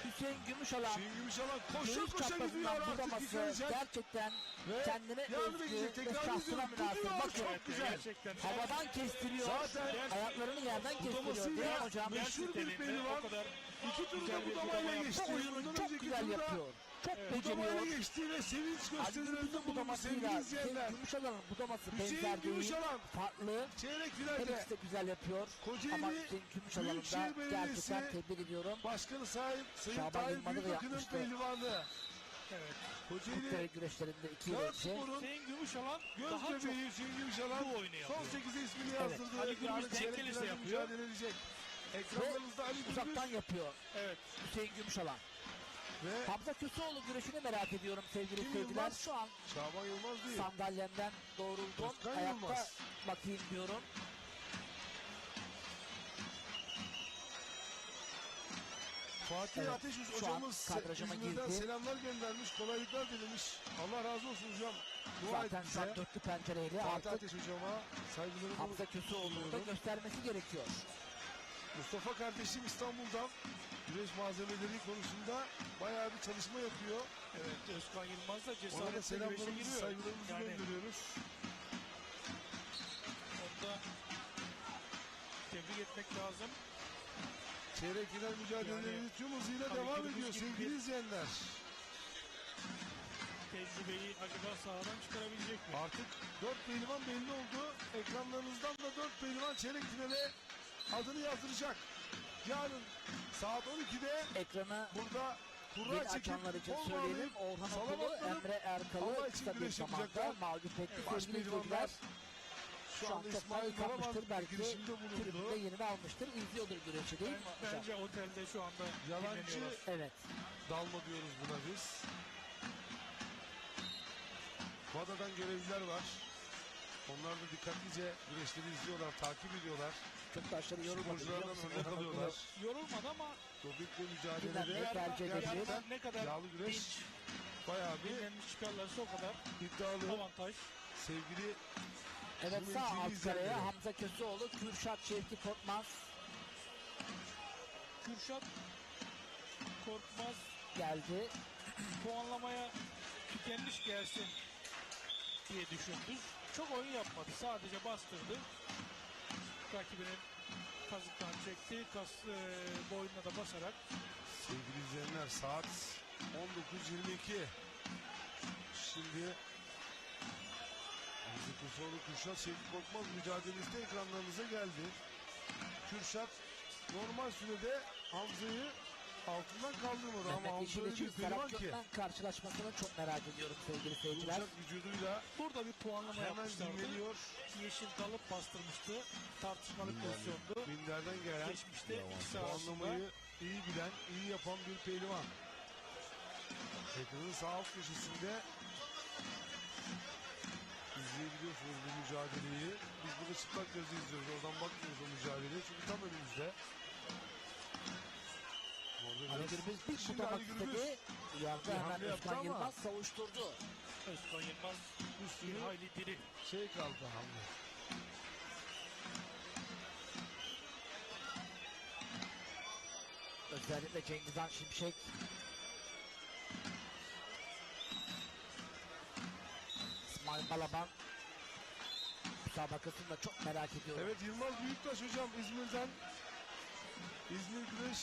Hüseyin Gümüşalan Hüseyin Gümüşalan koşa göğüs koşa gidiyor çaprazından artık budaması yıkanacak. gerçekten Ve kendine yardım özgü edecek. ve Tekrar şahsına izliyoruz. münasır. Gidiyor, Bakın çok güzel. Gerçekten. havadan kestiriyor. Zaten Ayaklarını yerden kestiriyor değil mi budamasıyla hocam? meşhur bir Gerçekten pehlivan. o kadar İki turu güzel da bir budamayla budama geçti. Bu oyunu Bundan çok önceki güzel turda yapıyor. Çok budamayla beceriyor. geçti ve sevinç Ali gösterilerinde Gürbüz'ün bulundu budamasıyla sevgili izleyenler. Gümüşalan'ın budaması Hüseyin benzer değil. Gümüşalan Farklı. çeyrek finalde Hepsi de güzel yapıyor. Kocaeli Ama Hüseyin Gümüşalan'ı Büyükşehir da Belediyesi gerçekten tebrik ediyorum. Başkanı Sayın Şaban Tahir Yılmaz'ı da Büyükakın'ın yapmıştı. pehlivanı. evet. Kurtkere Kocaeli güreşlerinde 2 yıl önce. Spor'un Hüseyin Gümüşalan göz daha çok bebeği Hüseyin Gümüşalan bu oyunu yapıyor. son 8'e ismini Evet. yazdırdı. Ali Gürbüz Yarın denk çeyrek gelirse finalde yapıyor. mücadele edecek. Ekranlarınızda Ali Gürbüz Uzaktan yapıyor Evet. Hüseyin Gümüşalan. ve Hamza Köseoğlu güreşini merak ediyorum sevgili Kim seyirciler. Yılmaz? Şu an Şaban Yılmaz değil. sandalyemden doğruldum. Özkan Ayakta Yılmaz. bakayım diyorum. Fatih Evet, Ateş şu an hocamız kadrajıma İzmir'den girdi. selamlar göndermiş. Kolaylıklar dilemiş. Allah razı olsun hocam. Dua Zaten et şu an bize. dörtlü pencereyle Fatih artık Ateş hocama saygılarımı Hamza Köseoğlu'nu da sunuyorum. göstermesi gerekiyor. Mustafa kardeşim İstanbul'dan güreş malzemeleri konusunda bayağı bir çalışma yapıyor. Evet. Özkan Yılmaz da Ona da cesaretle güreşe selamlarımızı, giriyor. saygılarımızı Yani gönderiyoruz. onda tebrik etmek lazım. Çeyrek final mücadeleleri Yani, tüm hızıyla tabii devam Gürbüz ediyor gibi sevgili bir- izleyenler. Tecrübeyi acaba sahadan çıkarabilecek mi? Artık 4 pehlivan belli oldu. Ekranlarınızdan da 4 pehlivan çeyrek finale adını yazdıracak. Yarın saat 12'de Ekranı burada kura yeni çekip açanlar için kol söyleyelim. bağlayıp Orhan salam Okulu, atlanıp Emre Allah Erkal'ı için kısa bir güreş zamanda yapacaklar. mağlup etti Baş sevgili pehlivanlar izleyiciler. şu Şu an anda çok İsmail daha yıkanmıştır. Balaban Belki girişimde bulundu. tribünde yerini almıştır. İzliyordur güreşi değil mi hocam? Bence otelde şu anda Yalancı dinleniyorlar. Evet. dalma diyoruz buna biz. VADA'dan görevliler var. Onlar da dikkatlice güreşleri izliyorlar, takip ediyorlar. Çok taşları yorulmadı. biliyor Sporculardan musun? örnek Orhan Okulu alıyorlar. Yorulmadı ama Dobik'le Dinlenmeyi mücadelede tercih edebilir. gerçekten ne kadar yağlı güreş dinç, bayağı bir dinlenmiş çıkarlarsa o kadar iddialı. avantaj. Sevgili Evet Bizim sağ ilgili alt kareye izleyenleri. Hamza Köseoğlu, Kürşat Şevki Korkmaz Kürşat Korkmaz geldi. puanlamaya tükenmiş gelsin diye düşündük. Çok oyun yapmadı. Sadece bastırdı. Rakibinin kazıktan çekti. Boynuna da basarak. sevgili izleyenler saat 19.22. Şimdi Hamza oğlu Kürşat Şevki Korkmaz mücadelesi de ekranlarınıza geldi. Kürşat normal sürede Hamza'yı altından kaldırmadı ama Mehmet Hamza Yeşil öyle için bir pehlivan Serhat ki. Gökmen karşılaşmasını çok merak ediyorum sevgili seyirciler. Yumuşak vücuduyla Burada bir puanlama hemen yapmışlardı. dinleniyor. Yeşil dalıp bastırmıştı. Tartışmalı pozisyondu. Minderden gelen Geçmişte ikisi arasında. puanlamayı iyi bilen, iyi yapan bir pehlivan. Ekranın sağ alt köşesinde izleyebiliyorsunuz bu mücadeleyi. Biz burada çıplak gözle izliyoruz. Oradan bakmıyoruz o mücadeleye. Çünkü tam önümüzde. Orada Ali biraz- Gürbüz bir Şimdi tutamak Ali Gürbüz istedi. Uyandı bir hemen hamle yaptı Özkan ama- Yılmaz savuşturdu. Özkan Yılmaz bu bir suyu hayli diri. şey kaldı hamle. Özellikle Cengizhan Şimşek. İsmail Balaban müsabakasını da çok merak ediyorum. Evet Yılmaz Büyüktaş hocam İzmir'den. İzmir Güreş,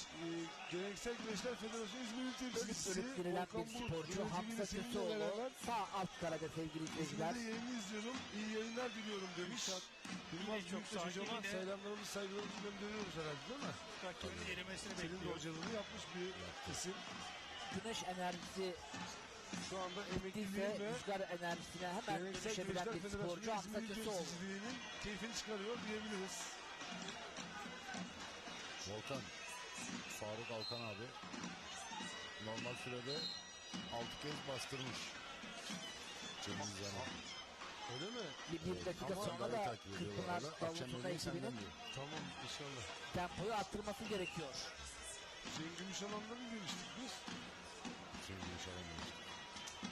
Geleneksel Güreşler Federasyonu İzmir'in temsilcisi. Ölüp dirilen Volkan bir Bulut, sporcu yöneticiliğini Hamza seninle Köseoğlu beraber sağ alt karede sevgili izleyiciler. İzmir'de yayını izliyorum. İyi yayınlar diliyorum demiş. Yılmaz Yine çok Büyüktaş sakin, hocama yine- selamlarımızı saygılarımızı gönderiyoruz herhalde değil mi? Rakibinin erimesini Senin de bekliyor. hocalığını yapmış bir isim. Güneş enerjisi Şu anda bittiyse emekliliğin ve rüzgar enerjisine hemen Geleneksel dönüşebilen Güreşler bir sporcu Federasyonu Hamza İzmir Köseoğlu. temsilciliğinin keyfini çıkarıyor diyebiliriz. Volkan. Faruk Alkan abi. Normal sürede 6 kez bastırmış. Cengizhan'ı. Öyle mi? Bir dakika Ama sonra Onları da takip ediyorlar Kırpınar orada. Akşam Davut'un yemeği senden ekibinin diyor. Tamam inşallah. tempoyu arttırması gerekiyor. Hüseyin Gümüşalan'da mı demiştik biz? Şimdi inşallah.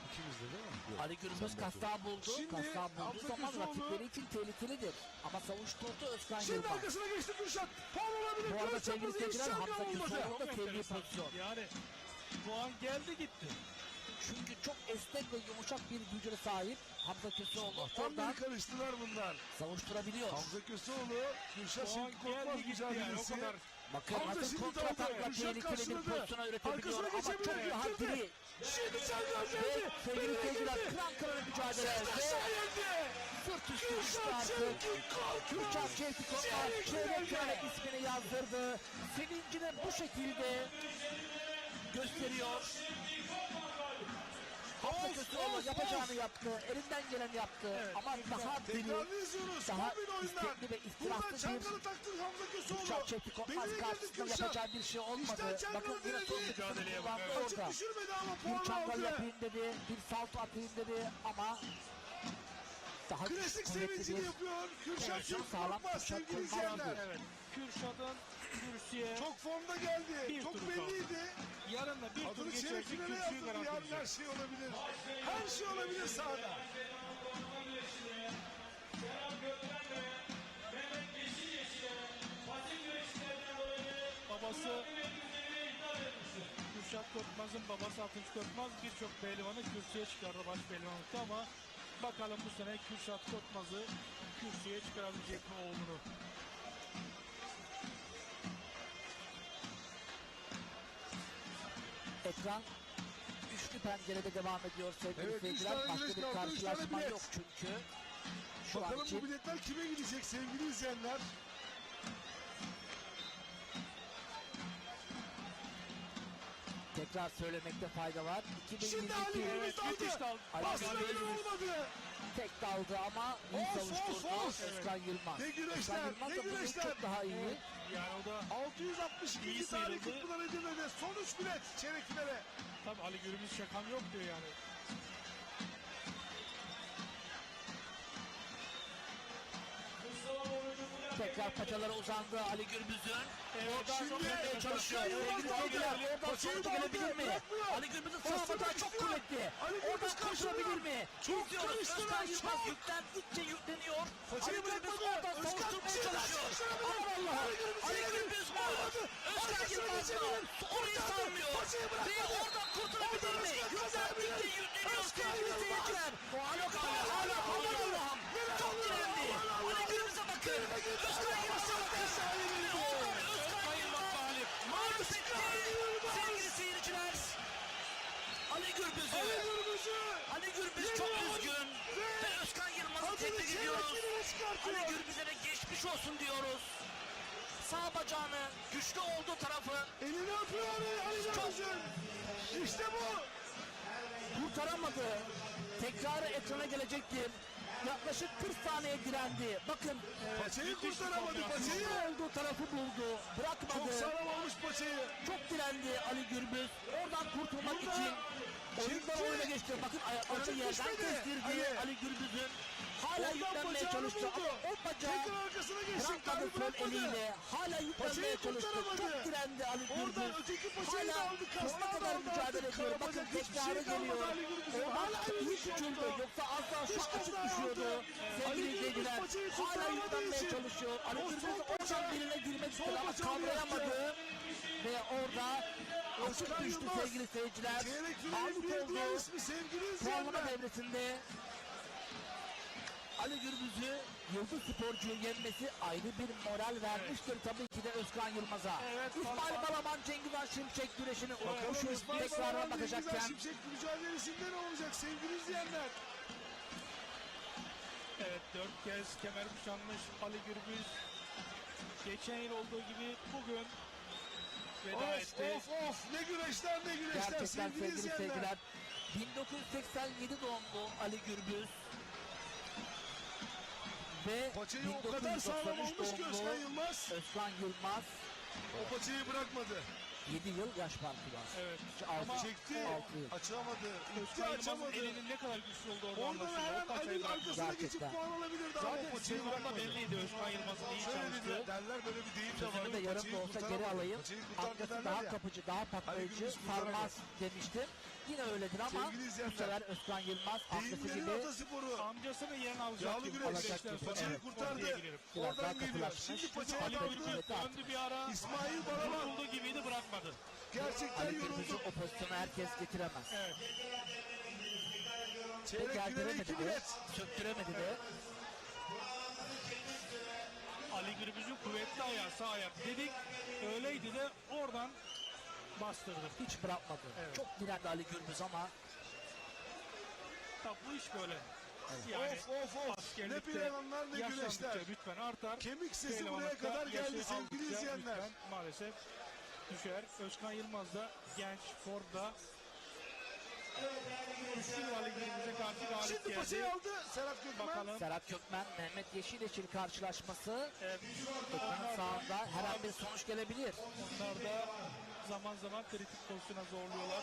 İkimiz de değil mi? Ali Gürbüz kastağı buldu. Şimdi Kastağı bulduğu Hamza zaman Köseoğlu- rakipleri için tehlikelidir. Ama savuşturdu Özkan Şimdi Yılmaz. arkasına geçti Kürşat. Faul olabilir. Bu arada Kürşat sevgili yapmadı. seyirciler İş Hamza şampiyon olmadı. Köseoğlu da Çok sevdiği enteresan. pozisyon. Yani puan geldi gitti. Çünkü çok esnek ve yumuşak bir vücuda sahip Hamza Köseoğlu Tam oradan bir karıştılar bunlar. savuşturabiliyor. Hamza Köseoğlu, Kürşat Puan Şevki Korkmaz geldi gitti yani o mücadelesi. kadar. Bakın Hamza nasıl şimdi kontratakla daldı. Kürşat tehlikeli bir karşıladı. pozisyona üretebiliyor Arkasına ama çok geçebilir. iyi Girdi. haddini. Şimdi Çelgar Ve geldi. sevgili Belirle seyirciler girdi. kıran kırana mücadele Sert ve aşağı geldi. sırt üstü düştü Kürşat artık. Şevki Korkmaz. Kürşat Şevki Korkmaz Çeyrek çeyrek finalde. final ismini yazdırdı. Sevincini bu şekilde gösteriyor. Hamza Köseoğlu yapacağını yaptı. Elinden geleni yaptı. Evet, Ama daha diri, Tekrarını izliyoruz. daha Kombin oyunlar. istekli ve Buradan istirahlı bir Çangalı taktı Hamza Köseoğlu. Kürşat Şevki Korkmaz Belirle girdi karşısında Kürşat. yapacağı bir şey olmadı. İşten Çangalı Bakın yine son denedi. Mücadeleye kullandı bakın. Açık orada. düşürmedi ama Bir puanı çangal aldı. yapayım dedi, bir salto atayım dedi ama daha Klasik kuvvetli sevincini bir yapıyor. Kürşat Evet, Şevki sağlam Korkmaz Kürşat sevgili Korkmaz izleyenler. aldı. Evet. Kürşat'ın kürsüye Çok formda geldi. Bir Çok turu belliydi. yarın da bir tur Adını çeyrek geçerse finale kürsüyü yazdırdı. Yarın her garantileyecek. şey olabilir. Her şey olabilir sahada. Babası Kürşat Korkmaz'ın babası Atınç Korkmaz birçok pehlivanı kürsüye çıkardı baş pehlivanlıkta ama bakalım bu sene Kürşat Korkmaz'ı kürsüye çıkarabilecek mi oğlunu? ekran üçlü pencerede devam ediyor sevgili Evet, üç seyirciler. tane Başka güreş bir kaldı, üç tane karşılaşma bilet. yok çünkü. Şu an Bakalım bu için biletler kime gidecek sevgili izleyenler. tekrar söylemekte fayda var. Şimdi Ali 2022 Gürbüz müthiş daldı. dal. Ali Basına bile Gürbüz olmadı. tek daldı ama iyi Of, savuşturdu of, of. Özkan Yılmaz. Ne güreşler, Özkan Yılmaz ne da bugün güreşler. çok daha iyi. Yani o da 662. İyi tarih sıyrıldı. Kutlular Edirne'de son 3 bilet çeyrek finale. tabii Ali Gürbüz şakam yok diyor yani. Tekrar paçalara uzandı Ali Gürbüz'ün. Oradan şimdi sokmaya çalışıyor. Özkan Yılmaz Sevgili daldı. seyirciler oradan Paçayı sonuç daldı, gelebilir mi? bırakmıyor. Ali Gürbüz'ün sağ Bastırmak batağı çok istiyor. kuvvetli. Ali Gürbüz Oradan kurtulabilir karşılıyor. mi? Çok İzliyoruz. karıştılar, Özkan Yılmaz çok. yüklendikçe yükleniyor. Paçayı Ali Gürbüz bırakmadı. oradan Özkan savuşturmaya Çiğdem çalışıyor. çalıştırabilir. Aman Allah'ım. Ali Gürbüz Ali yedi. Gürbüz mü? Olmadı. Özkan Arkasına Yılmaz mı? geçebilir. Orayı Kurtardı. sanmıyor. Paçayı bıraktı. Ve oradan kurtulabilir mi? Oradan Özkan kazanabilir. Yüklendikçe yükleniyor Özkan sevgili Yılmaz. seyirciler. Hala Hala, hala aman hala. Allah'ım. Neler Çok oluyor? direndi. Aman Allah'ım. Ali Gürbüz'e bakın. Özkan Yılmaz'a bakın. Ve oradan Özkan Yılmaz mağlup etti. Sevgili seyirciler. Ali Gürbüz'ü. Ali Gürbüz'ü Ali Gürbüz çok üzgün. Ve Özkan Yılmaz'ı tebrik ediyoruz. çıkartıyor. Ali Gürbüz'e de geçmiş olsun diyoruz. Sağ bacağını, güçlü olduğu tarafı Elini öpüyor Ali Gürbüz'ün. İşte bu. kurtaramadı. Tekrarı ekrana gelecektir. Yaklaşık 40 saniye direndi. Bakın Paçayı müthiş bir kurtaramadı kombinasyon. paçayı. olduğu tarafı buldu. Çok Bırakmadı. sağlam olmuş paçayı. Çok direndi Ali Gürbüz. Oradan kurtulmak Burada için oyundan çekti. oyuna geçti. Bakın ayaklarını Açık yerden düşmedi. kestirdi Ali Gürbüz'ün. Hala Oradan yüklenmeye bacağını çalıştı. buldu. Ama o bacağı Tekrar arkasına geçecek. bırakmadı Tabii sol bırakmadı. eliyle. Hala yüklenmeye Paçayı çalıştı. kurtaramadı. Çok direndi Ali Gürbüz. Oradan öteki paçayı da Hala aldı. sonuna Kasnağı da kadar aldı mücadele artık. ediyor. Bakın Karabacak hiçbir tekrarı şey kalmadı geliyor. Ali Gürbüz'ün. Oradan Hala iyi iyi küçüldü. oldu. Yoksa az daha şu Dış açık kasnağı düşüyordu. aldı. Ali Sevgili Gürbüz izleyiciler. paçayı Hala kurtaramadığı yüklenmeye için çalışıyor. Ali o Gürbüz son oradan paça- birine girmek son istedi ama paçanı kavrayamadı. Ve orada açık Özkan düştü Yılmaz. sevgili seyirciler. Çeyrek finalin Out bir diğer oldu. ismi sevgili Puanlama izleyenler. devresinde Ali Gürbüz'ü Yıldız Sporcu'yu yenmesi ayrı bir moral vermiştir tabii ki de Özkan Yılmaz'a. Evet, İsmail Balaban. Balaban Cengiz Han Şimşek güreşini Bakalım unutmuşuz. İsmail Tekrarına Balaban Cengiz Han bakacakken Şimşek mücadelesinde ne olacak sevgili izleyenler? Evet 4 kez kemer kuşanmış Ali Gürbüz. Geçen yıl olduğu gibi bugün veda Of etti. of ne güreşler ne güreşler gerçekten sevgili sevgili izleyenler. seyirciler 1987 doğumlu Ali Gürbüz ve Paçayı o kadar sağlam 1993 olmuş ki Özkan doğumlu Yılmaz. Özkan Yılmaz O paçayı bırakmadı. 7 yıl yaş farkı var. Evet. Altı- Ama Çekti, 6 yıl. açamadı, itti Özkan Yılmaz'ın açamadı. elinin ne kadar güçlü olduğu orada Oradan her anlaşılıyor. an O paçayı Ali'nin bırakmadı. arkasına geçip Gerçekten. puan alabilirdi ama o Zaten paçayı sezonda bırakmadı. belliydi Özkan Yılmaz'ın iyi Şöyle çalıştığı. derler böyle bir deyim de var. Sözümü de yarım da olsa geri alayım. Paçayı kurtardı Arkası derler daha ya. kapıcı, daha patlayıcı, Gürbüz kurtaramaz. sarmaz demiştim. Yine öyledir ama Sevgili bu izleyenler, sefer Özkan Yılmaz amcası Deyimlerin gibi atasporu. Amcasının yerini alacak. Yağlı gibi. güreş. Alacak gibi. Paçayı Evet, kurtardı. diyebilirim. biraz daha Oradan geliyor. katılaşmış. Şimdi paçayı Ali aldı. Gürbüz döndü bir ara. İsmail Balaban Yorulduğu gibiydi bırakmadı. gerçekten Ali Gürbüz'ün yoruldu. o pozisyonu herkes getiremez. Evet. Çeyrek finale Gerdiremedi 2 de, bilet. söktüremedi de. Ali Gürbüz'ün kuvvetli ayağı sağ ayak dedik. Öyleydi de oradan bastırdı. Hiç bırakmadı. Evet. Çok direndi Ali Gürbüz ama Tabi bu iş böyle. Of ne askerlikte, planlar ne güreşler. yaşlandıkça lütfen artar. Kemik sesi buraya Pehlivanlıkta kadar geldi yaşı sevgili aldıkça izleyenler. lütfen maalesef düşer. Özkan Yılmaz da genç formda. 3 yıl Ali Gürbüz'e karşı galip Şimdi geldi. paçayı aldı Serhat Gökmen. Bakalım. Serhat Kökmen, Mehmet Yeşileçil karşılaşması Evet, ekranın sağında her an bir sonuç gelebilir. onlar da zaman zaman kritik pozisyona zorluyorlar.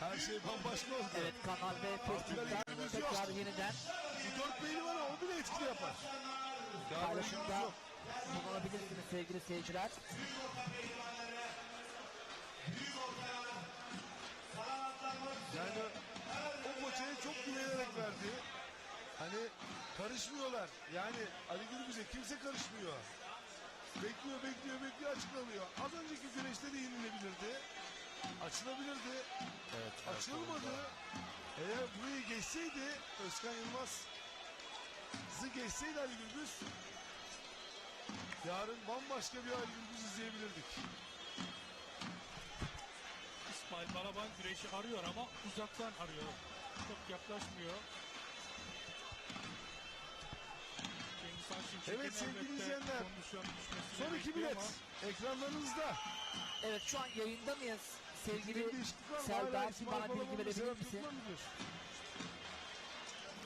Her şey bambaşka oldu. Evet, Kanal ve Facebook'tan tekrar yeniden Bu dört pehlivana o bile etkili yapar. paylaşımda bulunabilirsiniz sevgili seyirciler. Yani o paçayı çok güvenerek verdi. Hani karışmıyorlar. Yani Ali Gürbüz'e kimse karışmıyor. Bekliyor açıklanıyor. Az önceki güreşte de yenilebilirdi. Açılabilirdi. Açılmadı. Eğer burayı geçseydi Özkan Yılmaz geçseydi Ali Gürbüz yarın bambaşka bir Ali Gürbüz izleyebilirdik. İsmail Balaban güreşi arıyor ama uzaktan arıyor. Çok yaklaşmıyor. Cengiz Han Şimşek'in Evet sevgili elbette izleyenler, kondisyon düşmesini son iki bekliyor bilet ama ekranlarınızda. Evet, şu an yayında mıyız? Sevgili Bir değişiklik var mı? Serdar, Hala bir İsmail bana bilgi Balaban ve verebilir Serhat misin? Gökmen midir?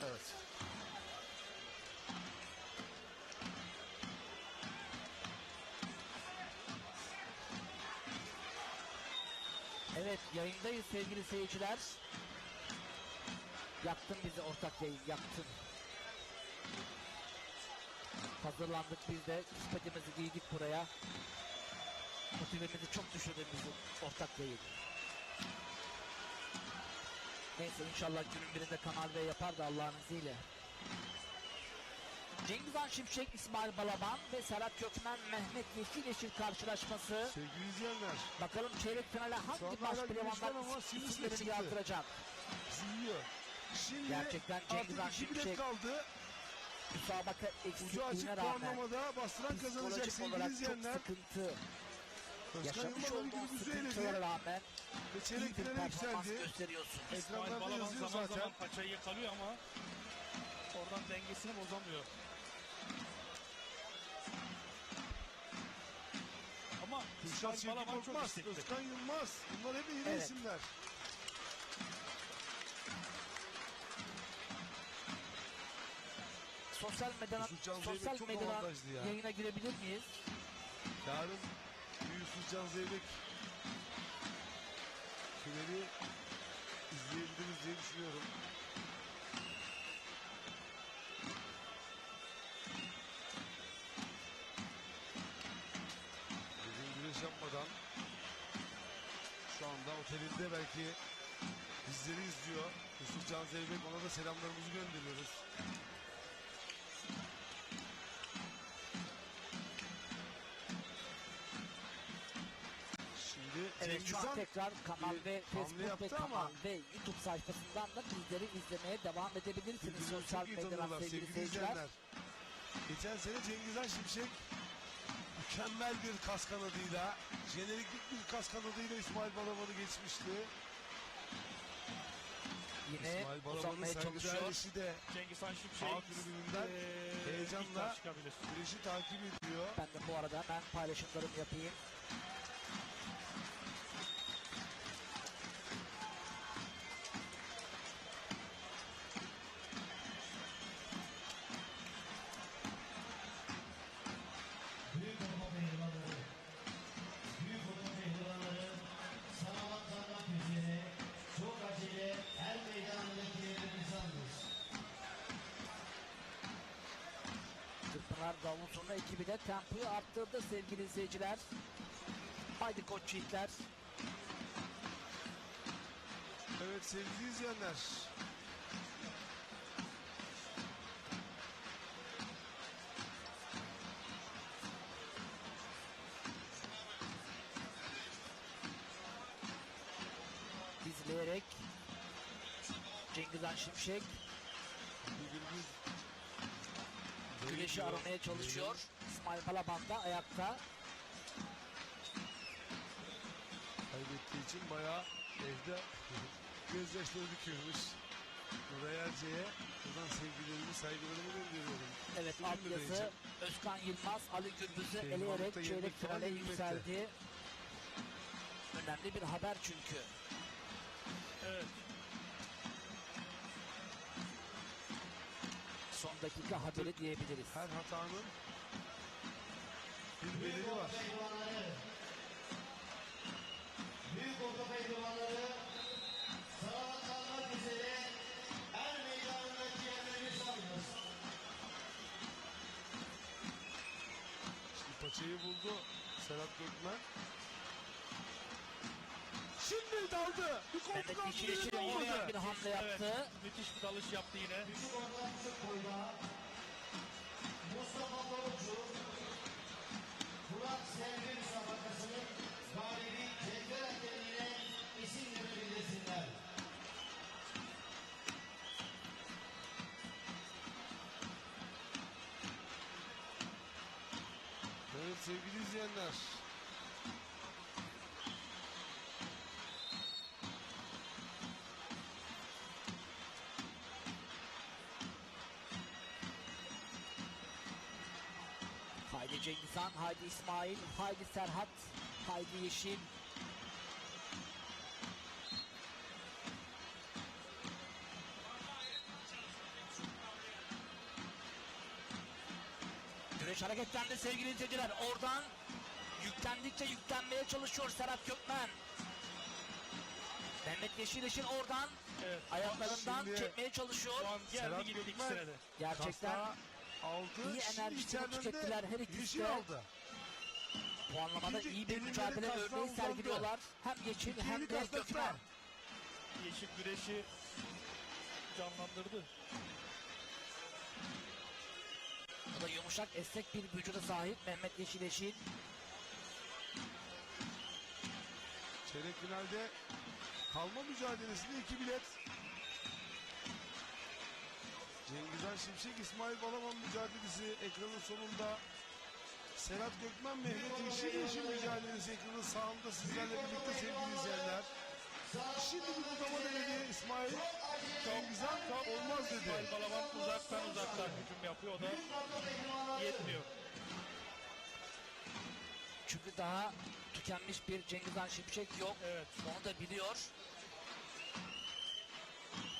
Evet. Evet, yayındayız sevgili seyirciler. Yaktın bizi ortak yayın, yaktın. Hazırlandık biz de, kispetimizi giydik buraya. Motivemizi çok düşürdü bizim ortak yayın. Neyse, inşallah günün birinde Kanal V yapar da Allah'ın izniyle. Cengiz Han Şimşek, İsmail Balaban ve Serhat Kökmen, Mehmet Yeşileçil karşılaşması. Sevgili izleyenler, Bakalım çeyrek finale Şu hangi anda baş hala güneşler pehlivanlar ama sivrisinek isimlerini çıktı. yazdıracak? ziyiyor. Şimdi Gerçekten Cengiz Han artık 2 bilet Şimşek kaldı. müsabaka Ucu açık eksikliğine rağmen puanlamada bastıran kazanacak psikolojik sevgili olarak çok izleyenler. sıkıntı Özkan Yaşamış Yılmaz olduğun günümüzü sıkıntılara eledi rağmen ve iyi çeyrek bir finale performans yükseldi. gösteriyorsun. İsmail Ekranlarda Balaban yazıyor zaman zaten. zaman paçayı yakalıyor ama oradan dengesini bozamıyor. Ama Kürşat İsmail Şevki Balaban çok Korkmaz, istekli. Özkan Yılmaz. Bunlar hep iyi Evet. isimler. Yusuf Can Zeybek çok medyadan avantajlı ya. yayına girebilir miyiz? Yarın Yusuf Can Zeybek finali izleyebiliriz diye düşünüyorum. Bugün güreş yapmadan şu anda otelinde belki bizleri izliyor. Yusuf Can Zeybek, ona da selamlarımızı gönderiyoruz. Şimdi Evet, şu an Cengizhan tekrar kanal bir ve hamle Facebook ve yaptı kanal ama ve YouTube sayfasından da bizleri izlemeye devam edebilirsiniz. birbirlerini Sosyal çok iyi medyadan tanıyorlar sevgili sevgili seyirciler. izleyenler. Geçen sene Cengizhan Şimşek mükemmel bir kas kanadıyla, jeneriklik bir kas kanadıyla İsmail Balaban'ı geçmişti. Yine İsmail Balaban'ın uzanmaya çalışıyor. saygıdeğer eşi de Cengiz Han Şimşek A tribününden heyecanla iddia çıkabilir. güreşi takip ediyor. Ben de bu arada hemen paylaşımlarımı yapayım. Büyük Orta Pehlivanları, Büyük Orta Pehlivanları salavat zanmak üzere çok acele her meydanındaki yerimizi almış. Kırkpınar Davulson'un ekibi de tempoyu arttırdı sevgili izleyiciler. Haydi koç yiğitler. Evet sevgili izleyenler. İzleyerek Cengiz Han Şimşek Bugün güneşi aramaya çalışıyor. İsmail Balaban da ayakta. Kaybettiği için bayağı evde gözyaşları döküyormuş. Nuray Erce'ye buradan sevgilerimi, saygılarımı gönderiyorum. Evet, Bugün alt de yazı diyeceğim. Özkan Yılmaz Ali Gürbüz'ü Şey, eleyerek Mahmut'ta çeyrek yenilmek falan finale yenilmekte. yükseldi. Önemli bir haber çünkü. Evet. Son dakika haberi diyebiliriz. Her hatanın bir Büyük bedeli Orta var. Pehlivanları, Büyük Orta Pehlivanları salavat zanmak üzere her meydanındaki yerimizi almış. Şimdi paçayı buldu Serhat Gökmen. Şimdi daldı. Bir Mehmet koltuk altı Yeşil yeri olmayan olmadı. bir hamle Evet. yaptı. Müthiş bir dalış yaptı yine. Küçük Orta Küçük Koyda Mustafa Davulcu Murat Selvi müsabakasının galibi cetvel hakemliğine isimleri bildirsinler. Evet sevgili izleyenler. Haydi Cengiz Han, haydi İsmail, haydi Serhat, haydi Yeşil. Güreş hareketlendi sevgili izleyiciler. Oradan yüklendikçe yüklenmeye çalışıyor Serhat Gökmen. Mehmet Yeşil oradan Evet. ayaklarından Şimdi- çekmeye çalışıyor. Şu an geldi Serhat gitti Gökmen ikisine de. Gerçekten Kasnağı aldı. iyi Şimdi enerjisini içeriden de tükettiler her ikisi yeşil de. aldı. puanlamada İkinci iyi bir elinde mücadele kasnağı örneği uzandı. sergiliyorlar. Hem Yeşil İki hem eli de kasnakta. Gökmen. Yeşil güreşi canlandırdı. O da yumuşak esnek bir vücuda sahip Mehmet Yeşil. Çeyrek finalde kalma mücadelesinde 2 bilet. Cengizhan Şimşek, İsmail Balaban mücadelesi ekranın sonunda Serhat Gökmen, Mehmet Yeşil mücadelesi ekranı sağında sizlerle birlikte sevgili izleyenler. Şimdi bir budama denedi İsmail. Cengizhan olmaz dedi. İsmail Balaban uzaktan hücum yapıyor. O da yetmiyor. Çünkü daha tükenmiş bir Cengizhan Şimşek yok. Evet. Onu da biliyor.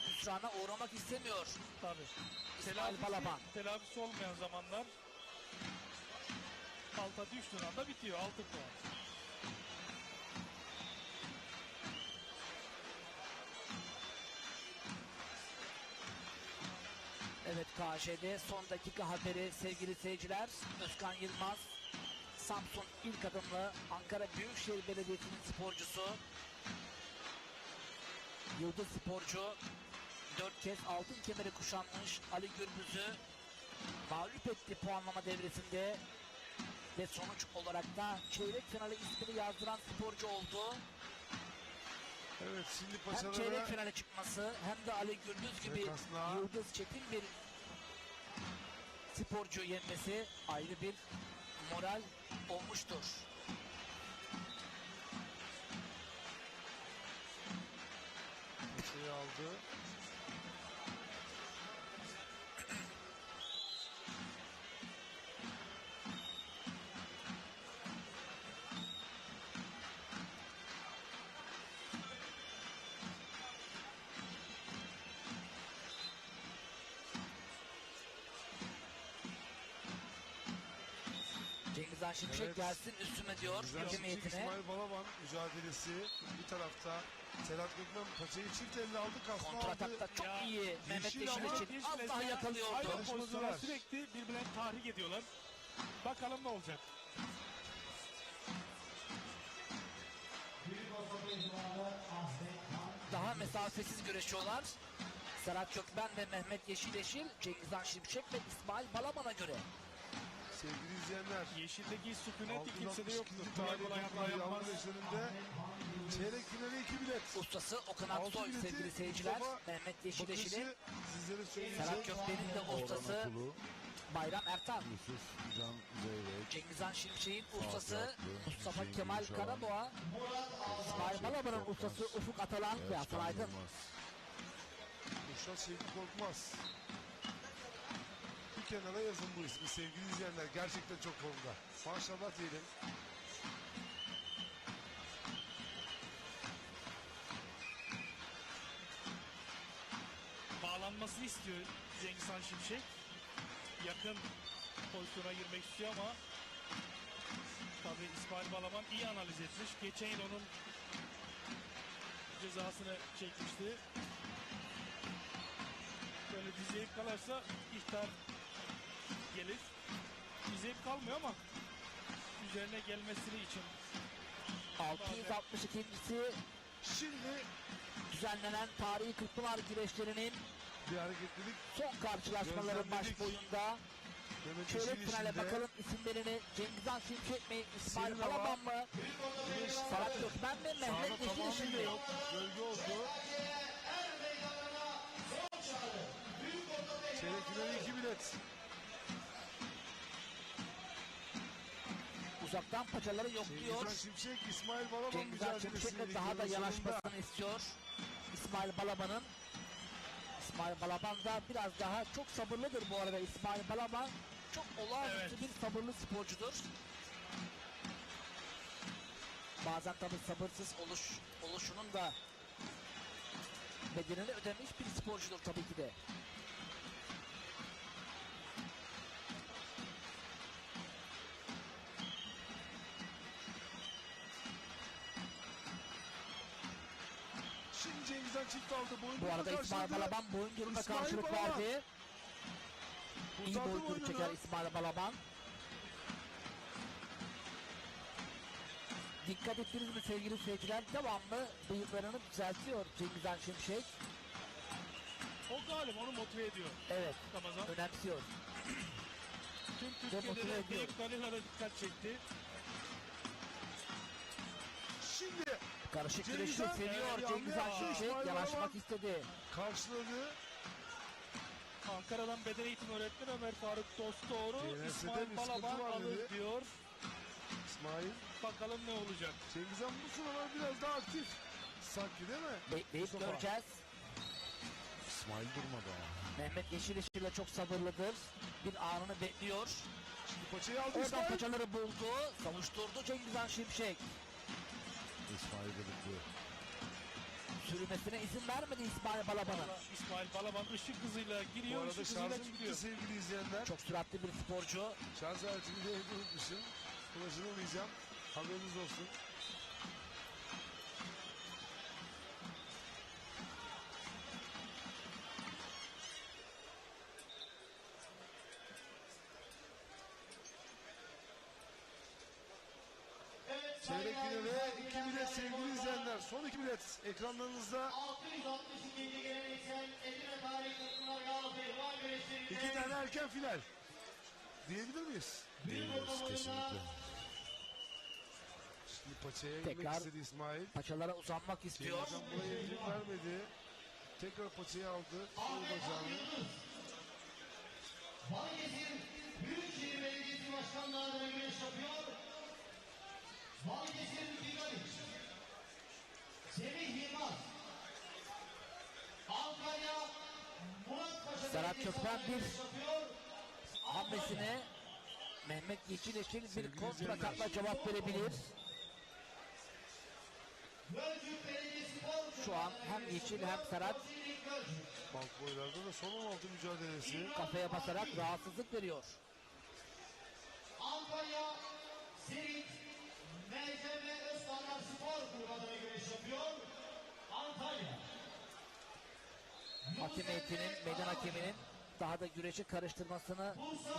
Hüsrana uğramak istemiyor Tabii. İsmail Balaban. Telafisi olmayan zamanlar alta düştüğün anda bitiyor. 6 puan. Evet, KŞ'de son dakika haberi sevgili seyirciler. Özkan Yılmaz, Samsun ilk adımlı Ankara Büyükşehir Belediyesi'nin sporcusu. Yıldız sporcu 4 kez altın kemeri kuşanmış Ali Gürbüz'ü mağlup etti puanlama devresinde ve sonuç olarak da çeyrek finale ismini yazdıran sporcu oldu. Evet, şimdi Hem çeyrek paçalara finale çıkması hem de Ali Gürbüz gibi Kasnağı. yıldız çetin bir sporcu yenmesi ayrı bir moral olmuştur. paçayı aldı. Cengizhan Şimşek Evet. gelsin üstüme diyor Güzel gücü Şimşek, niyetine. İsmail Balaban mücadelesi. Bir tarafta Serhat Gökmen paçayı çift elle aldı. Kasma aldı. Kontratakta çok Ya, iyi Mehmet Yeşil Yeşil ama için az daha yakalıyordu. Aynı Yarışmadılar. pozisyona sürekli birbirlerini tahrik ediyorlar. Bakalım ne olacak. Büyük orta pehlivanı Ahmet Han. Daha mesafesiz güreşiyorlar. Serhat Gökmen ve Mehmet Yeşil, Cengizhan Şimşek ve İsmail Balaban'a göre. Sevgili izleyenler. Yeşildeki sükuneti kimsede 662. yoktu. Kolay tarih kolay hata yapmaz. yapmaz. Yavruleşlerinde çeyrek finale 2 bilet. Ustası Okan Altı Aksoy bileti sevgili seyirciler. Mustafa Mehmet Yeşil'in, Bakışı sizlere söyleyecek. Serhat Gökmen'in de ustası Orhan Okulu, Bayram Ertan. Yusuf Can Zeyrek, Cengizhan Şimşek'in ustası Aklı, Mustafa Hüseyin Kemal Gülşahan, Karaboğa. İsmail Balaban'ın ustası Ufuk Atalan ve Hasan Aydın. Yılmaz. Kuşat Şevki Korkmaz. Bir kenara yazın bu ismi sevgili izleyenler. Gerçekten çok formda. Maşallah diyelim. Bağlanmasını istiyor Cengizhan Şimşek. Yakın pozisyona girmek istiyor ama tabii İsmail Balaban iyi analiz etmiş. Geçen yıl onun cezasını çekmişti. Böyle dizeyip kalırsa ihtar gelir. Dizeyip kalmıyor ama üzerine gelmesini için 662.si Şimdi düzenlenen tarihi Kırkpınar güreşlerinin bir hareketlilik. son karşılaşmaların baş Gözlemledik. boyunda. Mehmet Çeyrek Yeşil finale içinde. bakalım isimlerini. Cengizhan Şimşek mi, İsmail Senin ama- Balaban mı? Serhat Gökmen ve Sağda Mehmet Yeşil tamamıyla şimdi. yok. Gölge oldu. Çeyrek finale 2 bilet. Uzaktan paçaları yokluyor. Cengizhan Şimşek, İsmail Balaban Cengizhan mücadelesini Şimşek'le daha da yanaşmasını istiyor. İsmail Balaban'ın. İsmail Balaban da biraz daha çok sabırlıdır bu arada. İsmail Balaban çok olağanüstü Evet. bir sabırlı sporcudur. Bazen tabii sabırsız oluşunun da bedelini ödemiş bir sporcudur tabii ki de. Şimdi Cengizhan çift aldı. Bu arada İsmail Balaban boyunduruğuna İsmail karşılık Balaban. verdi. İyi Kurtardı boyunduru boynunu. çeker İsmail Balaban. Dikkat ettiniz mi sevgili seyirciler? Devamlı bıyıklarını düzeltiyor Cengizhan Şimşek. o galip onu motive ediyor. Evet, Ramazan. önemsiyor. Tüm motive Türkiye'de de ediyor. bıyıklarıyla da dikkat çekti. Şimdi Karışık güreşi Cengizhan, seviyor evet, Cengizhan yanlış Şimşek. İsmail Yanaşmak Balaban. istedi. karşıladı. Ankara'dan beden eğitimi öğretmeni Ömer Faruk Dostoğru TNS'de İsmail bir Balaban sıkıntı var alır dedi. diyor. İsmail. Bakalım ne olacak. Cengizhan bu sıralar biraz daha aktif. Sanki değil mi? Bekleyip Mustafa. göreceğiz. İsmail durmadı ama. Mehmet Yeşileşir de çok sabırlıdır. Bir anını bekliyor. Şimdi paçayı aldı Oradan İsmail. paçaları buldu. Savuşturdu Cengizhan Şimşek. İsmail de bekliyor. Sürmesine izin vermedi İsmail Balaban'ın. Valla İsmail Balaban ışık hızıyla Bu giriyor, arada ışık hızıyla şarjım bitti çıkıyor. sevgili izleyenler. Çok süratli bir sporcu. Şarj aletini de evde unutmuşum. Flaşını alacağım. Haberiniz olsun. Çeyrek finale 2 bilet sevgili izleyenler. Son 2 bilet ekranlarınızda. 662. geleneksel Edirne Tarihi Takımlar Galatasaray Var Güreşleri'nde 2 tane erken final. Diyebilir miyiz? Diyebiliriz kesinlikle. Şimdi paçaya inmek Tekrar. istedi İsmail. Paçalara uzanmak istiyor. Hocam buraya izin vermedi. Tekrar paçayı aldı. Sol bacağını. Balıkesir Büyükşehir Belediyesi Başkanlığı adına güreş yapıyor. Balıkesir Bigaliç, Semih Yılmaz, Antalya Muratpaşa Serhat Belediyesi Kökmen adına bir güreş yapıyor. Hamlesine Mehmet Yeşileşir bir Sevgili kontrakatla cevap verebilir. Gölcük Belediyespor Şu an hem Yeşil hem Serhat Kocaeli Gölcük. Balk boylarda da son 16 mücadelesi. kafaya basarak rahatsızlık veriyor. Antalya Sirit MCM Özkanlar Spor Kulübü adına güreş yapıyor. Antalya. Hakem heyetinin, meydan hakeminin daha da güreşi karıştırmasını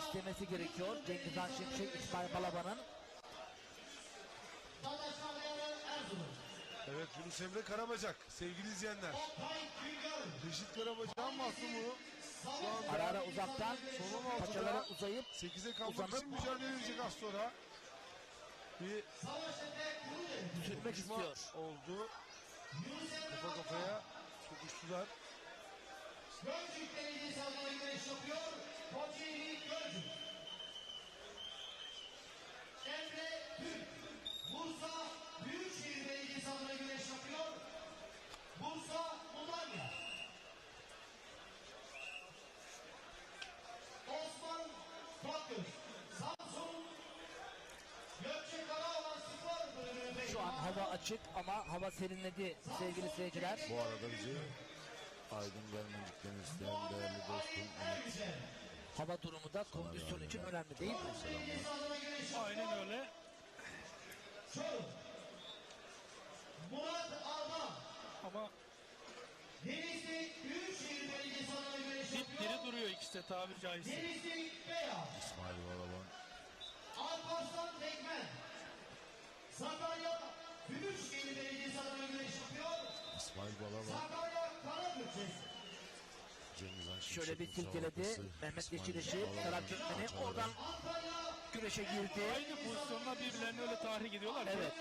istemesi gerekiyor. Cengizhan Şimşek, İsmail Balaban'ın. Dadaşlar Erzurum. Evet Yunus Emre Karabacak sevgili izleyenler. Oktay Güngör. Reşit Karabacak'ın mahkumu şu anda Ara ara uzaktan son 16'da paçalara uzayıp 8'e kalmak uzanıp için mücadele edecek az sonra. Bir Savaştepe Kurulu. sürmek düşma istiyor. oldu. Kafa kafaya sokuştular. Gölcük Belediyesi adına güreş yapıyor. Kocaeli Gölcük. Emre Türk. Bursa Büyükşehir Belediyesi adına güreş yapıyor. Bursa Mudanya. Osman Bakır. Samsun Gökçe Karaoğlan Spor Kulübü'nün Şu an hava açık ama hava serinledi sevgili seyirciler. Bu arada bizi Aydın Germencik'ten isteyen değerli dostum Ümit. Hava durumu da kondisyon için önemli değil mi? Aynen öyle. Murat Alman. Ama Denizli Büyükşehir Belediyesi adına güreş yapıyor. dipdiri duruyor ikisi de tabiri caizse. Denizli Beyaz. İsmail Balaban. Alparslan Tekmen. Sakarya Büyükşehir Belediyesi adına güreş yapıyor. İsmail Balaban. Sakarya Karabükçesi. Cengizhan Şimşek. Şöyle bir silkeledi. Mehmet Yeşileşir, Serhat Gökmen'i oradan Antalya güreşe girdi. Aynı pozisyonda birbirlerini öyle tahrik ediyorlar ki. Evet.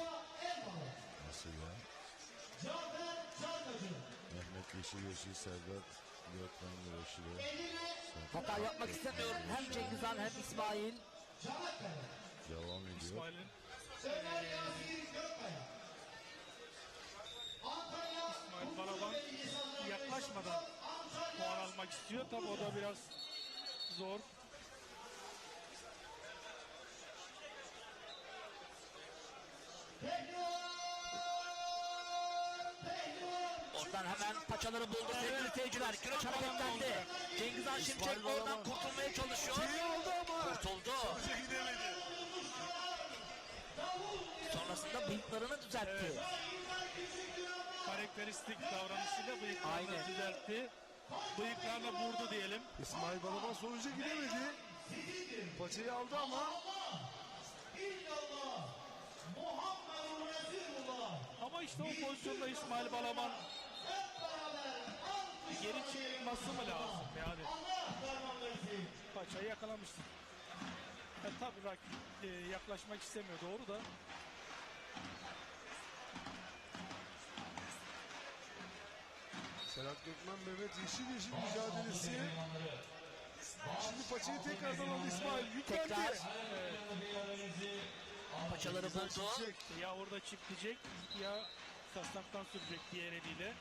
Erbalı. Nasıl ya? Cafer Çarkacı. Mehmet Yeşil Serdar Gökmen Güreşi'yle Eline Hata yapmak istemiyor hem Cengizhan hem İsmail. Çanakkale. devam ediyor. İsmail'in Ömer Yazgir Gökkaya. Antalya İsmail Balaban yaklaşmadan puan almak istiyor. Tabi o da biraz zor. Oradan hemen paçaları buldu sevgili seyirciler. Güreş hareketlendi. Cengizhan Şimşek oradan kurtulmaya çalışıyor. İyi oldu ama. Kurtuldu. Gidemedi. Sonrasında bıyıklarını düzeltti. Karakteristik davranışıyla bıyıklarını Aynen. düzeltti. Bıyıklarla vurdu diyelim. İsmail Balaban sonuca gidemedi. Paçayı aldı ama İllallah. Muhammedun Resulullah. Ama işte o pozisyonda İsmail Balaban Hep beraber alkış geri çıkması mı lazım yani? Allah ferman versin. Paçayı yakalamıştı. Tabii rakip yaklaşmak istemiyor doğru da. Serhat Gökmen Mehmet Yeşil mücadelesi Şimdi paçayı tekrardan aldı İsmail. Tekrar Yüklendi. paçaları buldu. Şimşek. Ya orada çiftlecek ya kasnaktan sürecek diğer eliyle.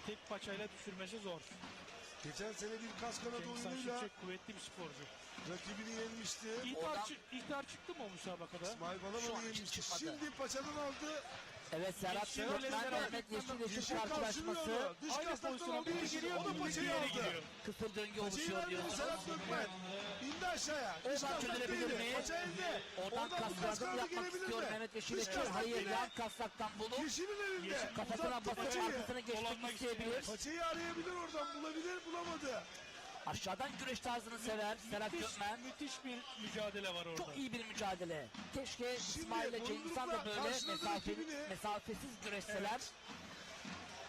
Tek paçayla düşürmesi zor. Geçen sene bir kas kanadı Cengiz Han oyunuyla Şimşek kuvvetli bir sporcu. rakibini yenmişti. Oradan- İhtar çıktı mı o müsabakada? İsmail Şu an Balaban'ı için yenmişti. çıkmadı. Şimdi paçadan aldı. Evet Serhat Yeşil Gökmen, Serhat Mehmet Gökmen, Yeşil Yeşil karşılaşması. karşılıyor. Dış Aynı kasnaktan pozisyona aldı. biri Yeşil. giriyor, O da öbürü paçayı diğeri aldı. giriyor. Kısır döngü Paçayı oluşuyor verdi diyorsunuz. Serhat Gökmen. İndi aşağıya. Dış Oradan kasnak çözülebilir değildi. mi? Paça elde. Oradan bu kas kaslardan kanadı yapmak gelebilir istiyor mi? Mehmet Dış Yeşil. kasnak Hayır yine yan kasnaktan bulup Yeşil'in elinde. Yeşil kafasına Uzattı basıp paçayı. arkasına geçmek Dolanmak isteyebilir. Paçayı arayabilir oradan. Bulabilir. Bulamadı. Aşağıdan güreş tarzını sever Serhat Gökmen. Müthiş bir mücadele var orada. Çok iyi bir mücadele. Keşke Şimdi İsmail ile Cengiz Han da boynuzlukla böyle karşıladı rakibini. mesafesiz güreşseler.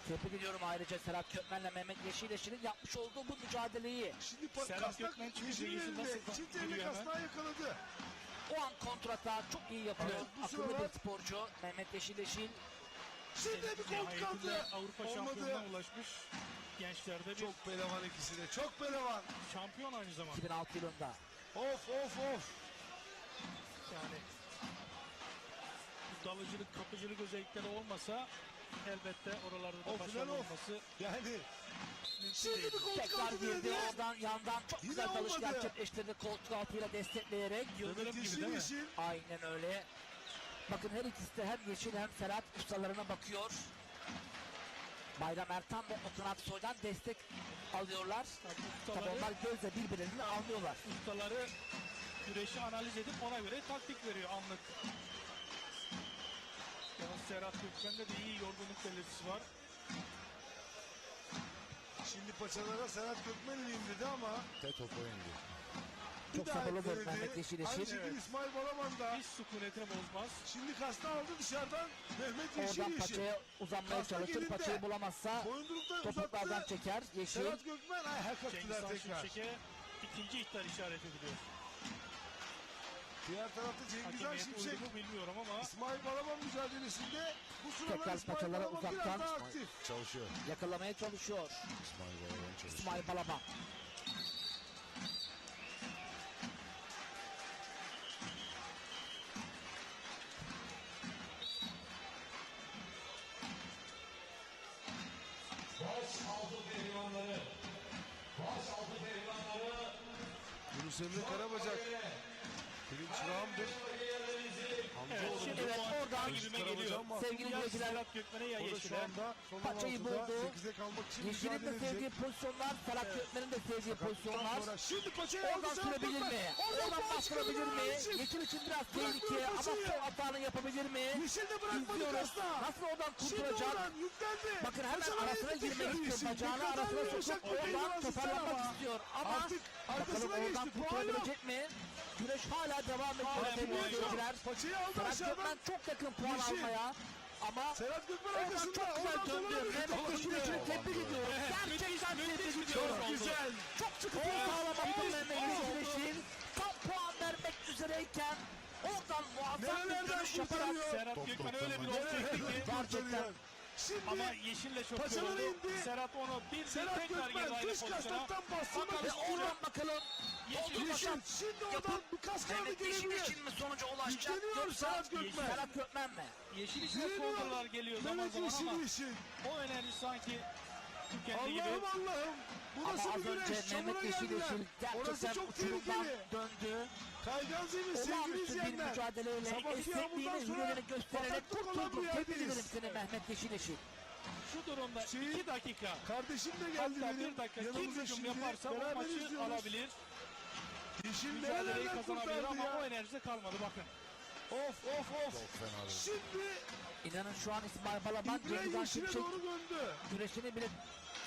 Tebrik ediyorum ayrıca Serhat Gökmen'le Mehmet Yeşileş'in yapmış olduğu bu mücadeleyi. Şimdi Serhat kasnak Gökmen çıkınca Yeşil'in Yeşil elinde. nasıl Çift elli giriyor hemen? kasnağı yakaladı. O an kontratağı çok iyi yapıyor. Evet, bu Akıllı sıralar- bir sporcu Mehmet Yeşileş'in. Şimdi bir koltuk Nihayetinde aldı. Avrupa Olmadı. şampiyonluğuna ulaşmış gençlerde bir Çok pelevan ikisi de. Çok pelevan. şampiyon aynı zamanda. 2006 yılında. Of of of. Yani bu dalıcılık, kapıcılık özellikleri olmasa elbette oralarda da Of, başarılı lan of. olması Yani mümkün şimdi değil. bir koltuk Tekrar aldı girdi dedi. oradan yandan çok Yine güzel dalış olmadı. gerçekleştirdi koltuk altıyla destekleyerek. Yıldırım Mehmet gibi Yeşil değil mi? Yeşil. Aynen öyle. Bakın her ikisi de hem Yeşil hem Serhat ustalarına bakıyor. Bayram Ertan ve Okan Aksoy'dan destek alıyorlar. Tabii Ustaları, onlar gözle birbirlerini anlıyorlar. ustaları güreşi analiz edip ona göre taktik veriyor anlık. Yalnız Serhat Gökmen'de de iyi yorgunluk belirtisi var. Şimdi paçalara Serhat Gökmen indirdi ama Tek topa indi. bir Çok daha sabırlıdır denedi. Mehmet Yeşil Aynı Yeşil. şekilde İsmail Balaban da. Hiç sükunetini bozmaz. Şimdi kasnağı aldı dışarıdan. Mehmet Yeşil Oradan Yeşil. paçaya uzanmaya Kasnak çalışır. elinde. Paçayı bulamazsa Boyundurukta topuklardan uzattı. çeker. Yeşil. Serhat Gökmen ayağa Cengiz kalktılar Han tekrar. Şimşek'e ikinci ihtar işaret ediliyor. Diğer tarafta Cengiz Han Hakemiyet Şimşek. uydu mu bilmiyorum ama İsmail Balaban mücadelesinde bu sıralar Tekrar İsmail paçalara Balaban biraz uzaktan. daha aktif. Çalışıyor. Yakalamaya çalışıyor. İsmail Balaban çalışıyor. İsmail Balaban. Yunus Emre Karabacak. Benim çırağımdır. evet, Hamza şimdi Evet, bu an oradan gibime Karabacan geliyor. mahkum. Sevgili Ya izleyiciler, Serhat Gökmen'e ya O da şu Yeşil'e. anda son Paçayı 16'da buldu. 8'de kalmak için Yeşil'in mücadele de sevdiği edecek. pozisyonlar, Serhat Gökmen'in de sevdiği pozisyonlar. Sonra şimdi paçayı aldı Oradan Serhat sürebilir Gökmen. mi? Oradan Oradan bastırabilir mi? Yeşil. Yeşil için biraz Bırakmıyor tehlike ama paçayı. son hatanı yapabilir mi? Yeşil de bırakmadı İzliyoruz. kasnağı. Nasıl oradan Şimdi kurtulacak? oradan yüklendi. Bakın hemen Paçalara arasına indi girmek tekrar istiyor. Yeşil. Bacağını Tekrar arasına yumuşak sokup bir oradan pehlivan toparlamak ama istiyor. Ama artık bakalım arkasına oradan geçti. Puan yok. kurtulabilecek mi? Güreş hala devam ediyor Hala sevgili puan yok. izleyiciler. Paçayı aldı Serhat aşağıdan. Gökmen çok yakın puan Yeşil. almaya. Ama Serhat Gökmen oradan arkasında. çok güzel Oradan döndü. dolanabilir. Mehmet Yeşil için tebrik ediyorum. Gerçekten tebrik ediyorum. Çok güzel. Çok sıkıntıyı sağlamadı Mehmet Yeşil. Tam puan vermek üzereyken oradan muazzam bir Nerelerden dönüş yaparak kurtarıyor? Serhat Top Gökmen top öyle bir zaman. ok çekti ki. gerçekten Şimdi Ama Yeşil'le çok Paçaları yoruldu. indi. Serhat onu bir Serhat tekrar girdi Gökmen aynı dış pozisyona. kasnaktan bastırmak Bakalım ve istiyor. oradan bakalım Yeşil Oldu Yeşil. bakalım. Şimdi oradan bir kaskağını Mehmet Yeşil gelebilir. için mi sonuca ulaşacak Yükleniyor yoksa Serhat Gökmen. Serhat Gökmen mi? Yeşil içine Direniyor. kontralar geliyor zaman Mehmet zaman Yeşil ama Yeşil. o enerji sanki tükendi gibi. Allah'ım Allah'ım. Bu Ama nasıl az bir güreş? önce Çamura Mehmet Yeşil geldiler. Yeşil Orası gerçekten çok uçurumdan tehlikeli. döndü. Kaygan zemin sevgili Olağanüstü bir izleyenler. mücadeleyle Sabahki esnekliğini, yağmurdan sonra hürriyetini göstererek bataklık olan kurtuldu. bir Tebrik yerdeyiz. ederim seni Mehmet Yeşil Yeşil. Şu durumda Şey- 2 dakika. Kardeşim de geldi Hatta benim. bir dakika kim Yanımıza hücum şimdi. yaparsa o Beraber maçı izliyoruz. alabilir. Yeşil Mücadeleyi nerelerden kazanabilir kurtardı ama o ya. enerjisi kalmadı bakın. Of of of. Çok fena değil. Şimdi İnanın şu an İsmail Balaban İbrahim Cengiz Han Yeşil'e Şimşek doğru döndü. güreşini bile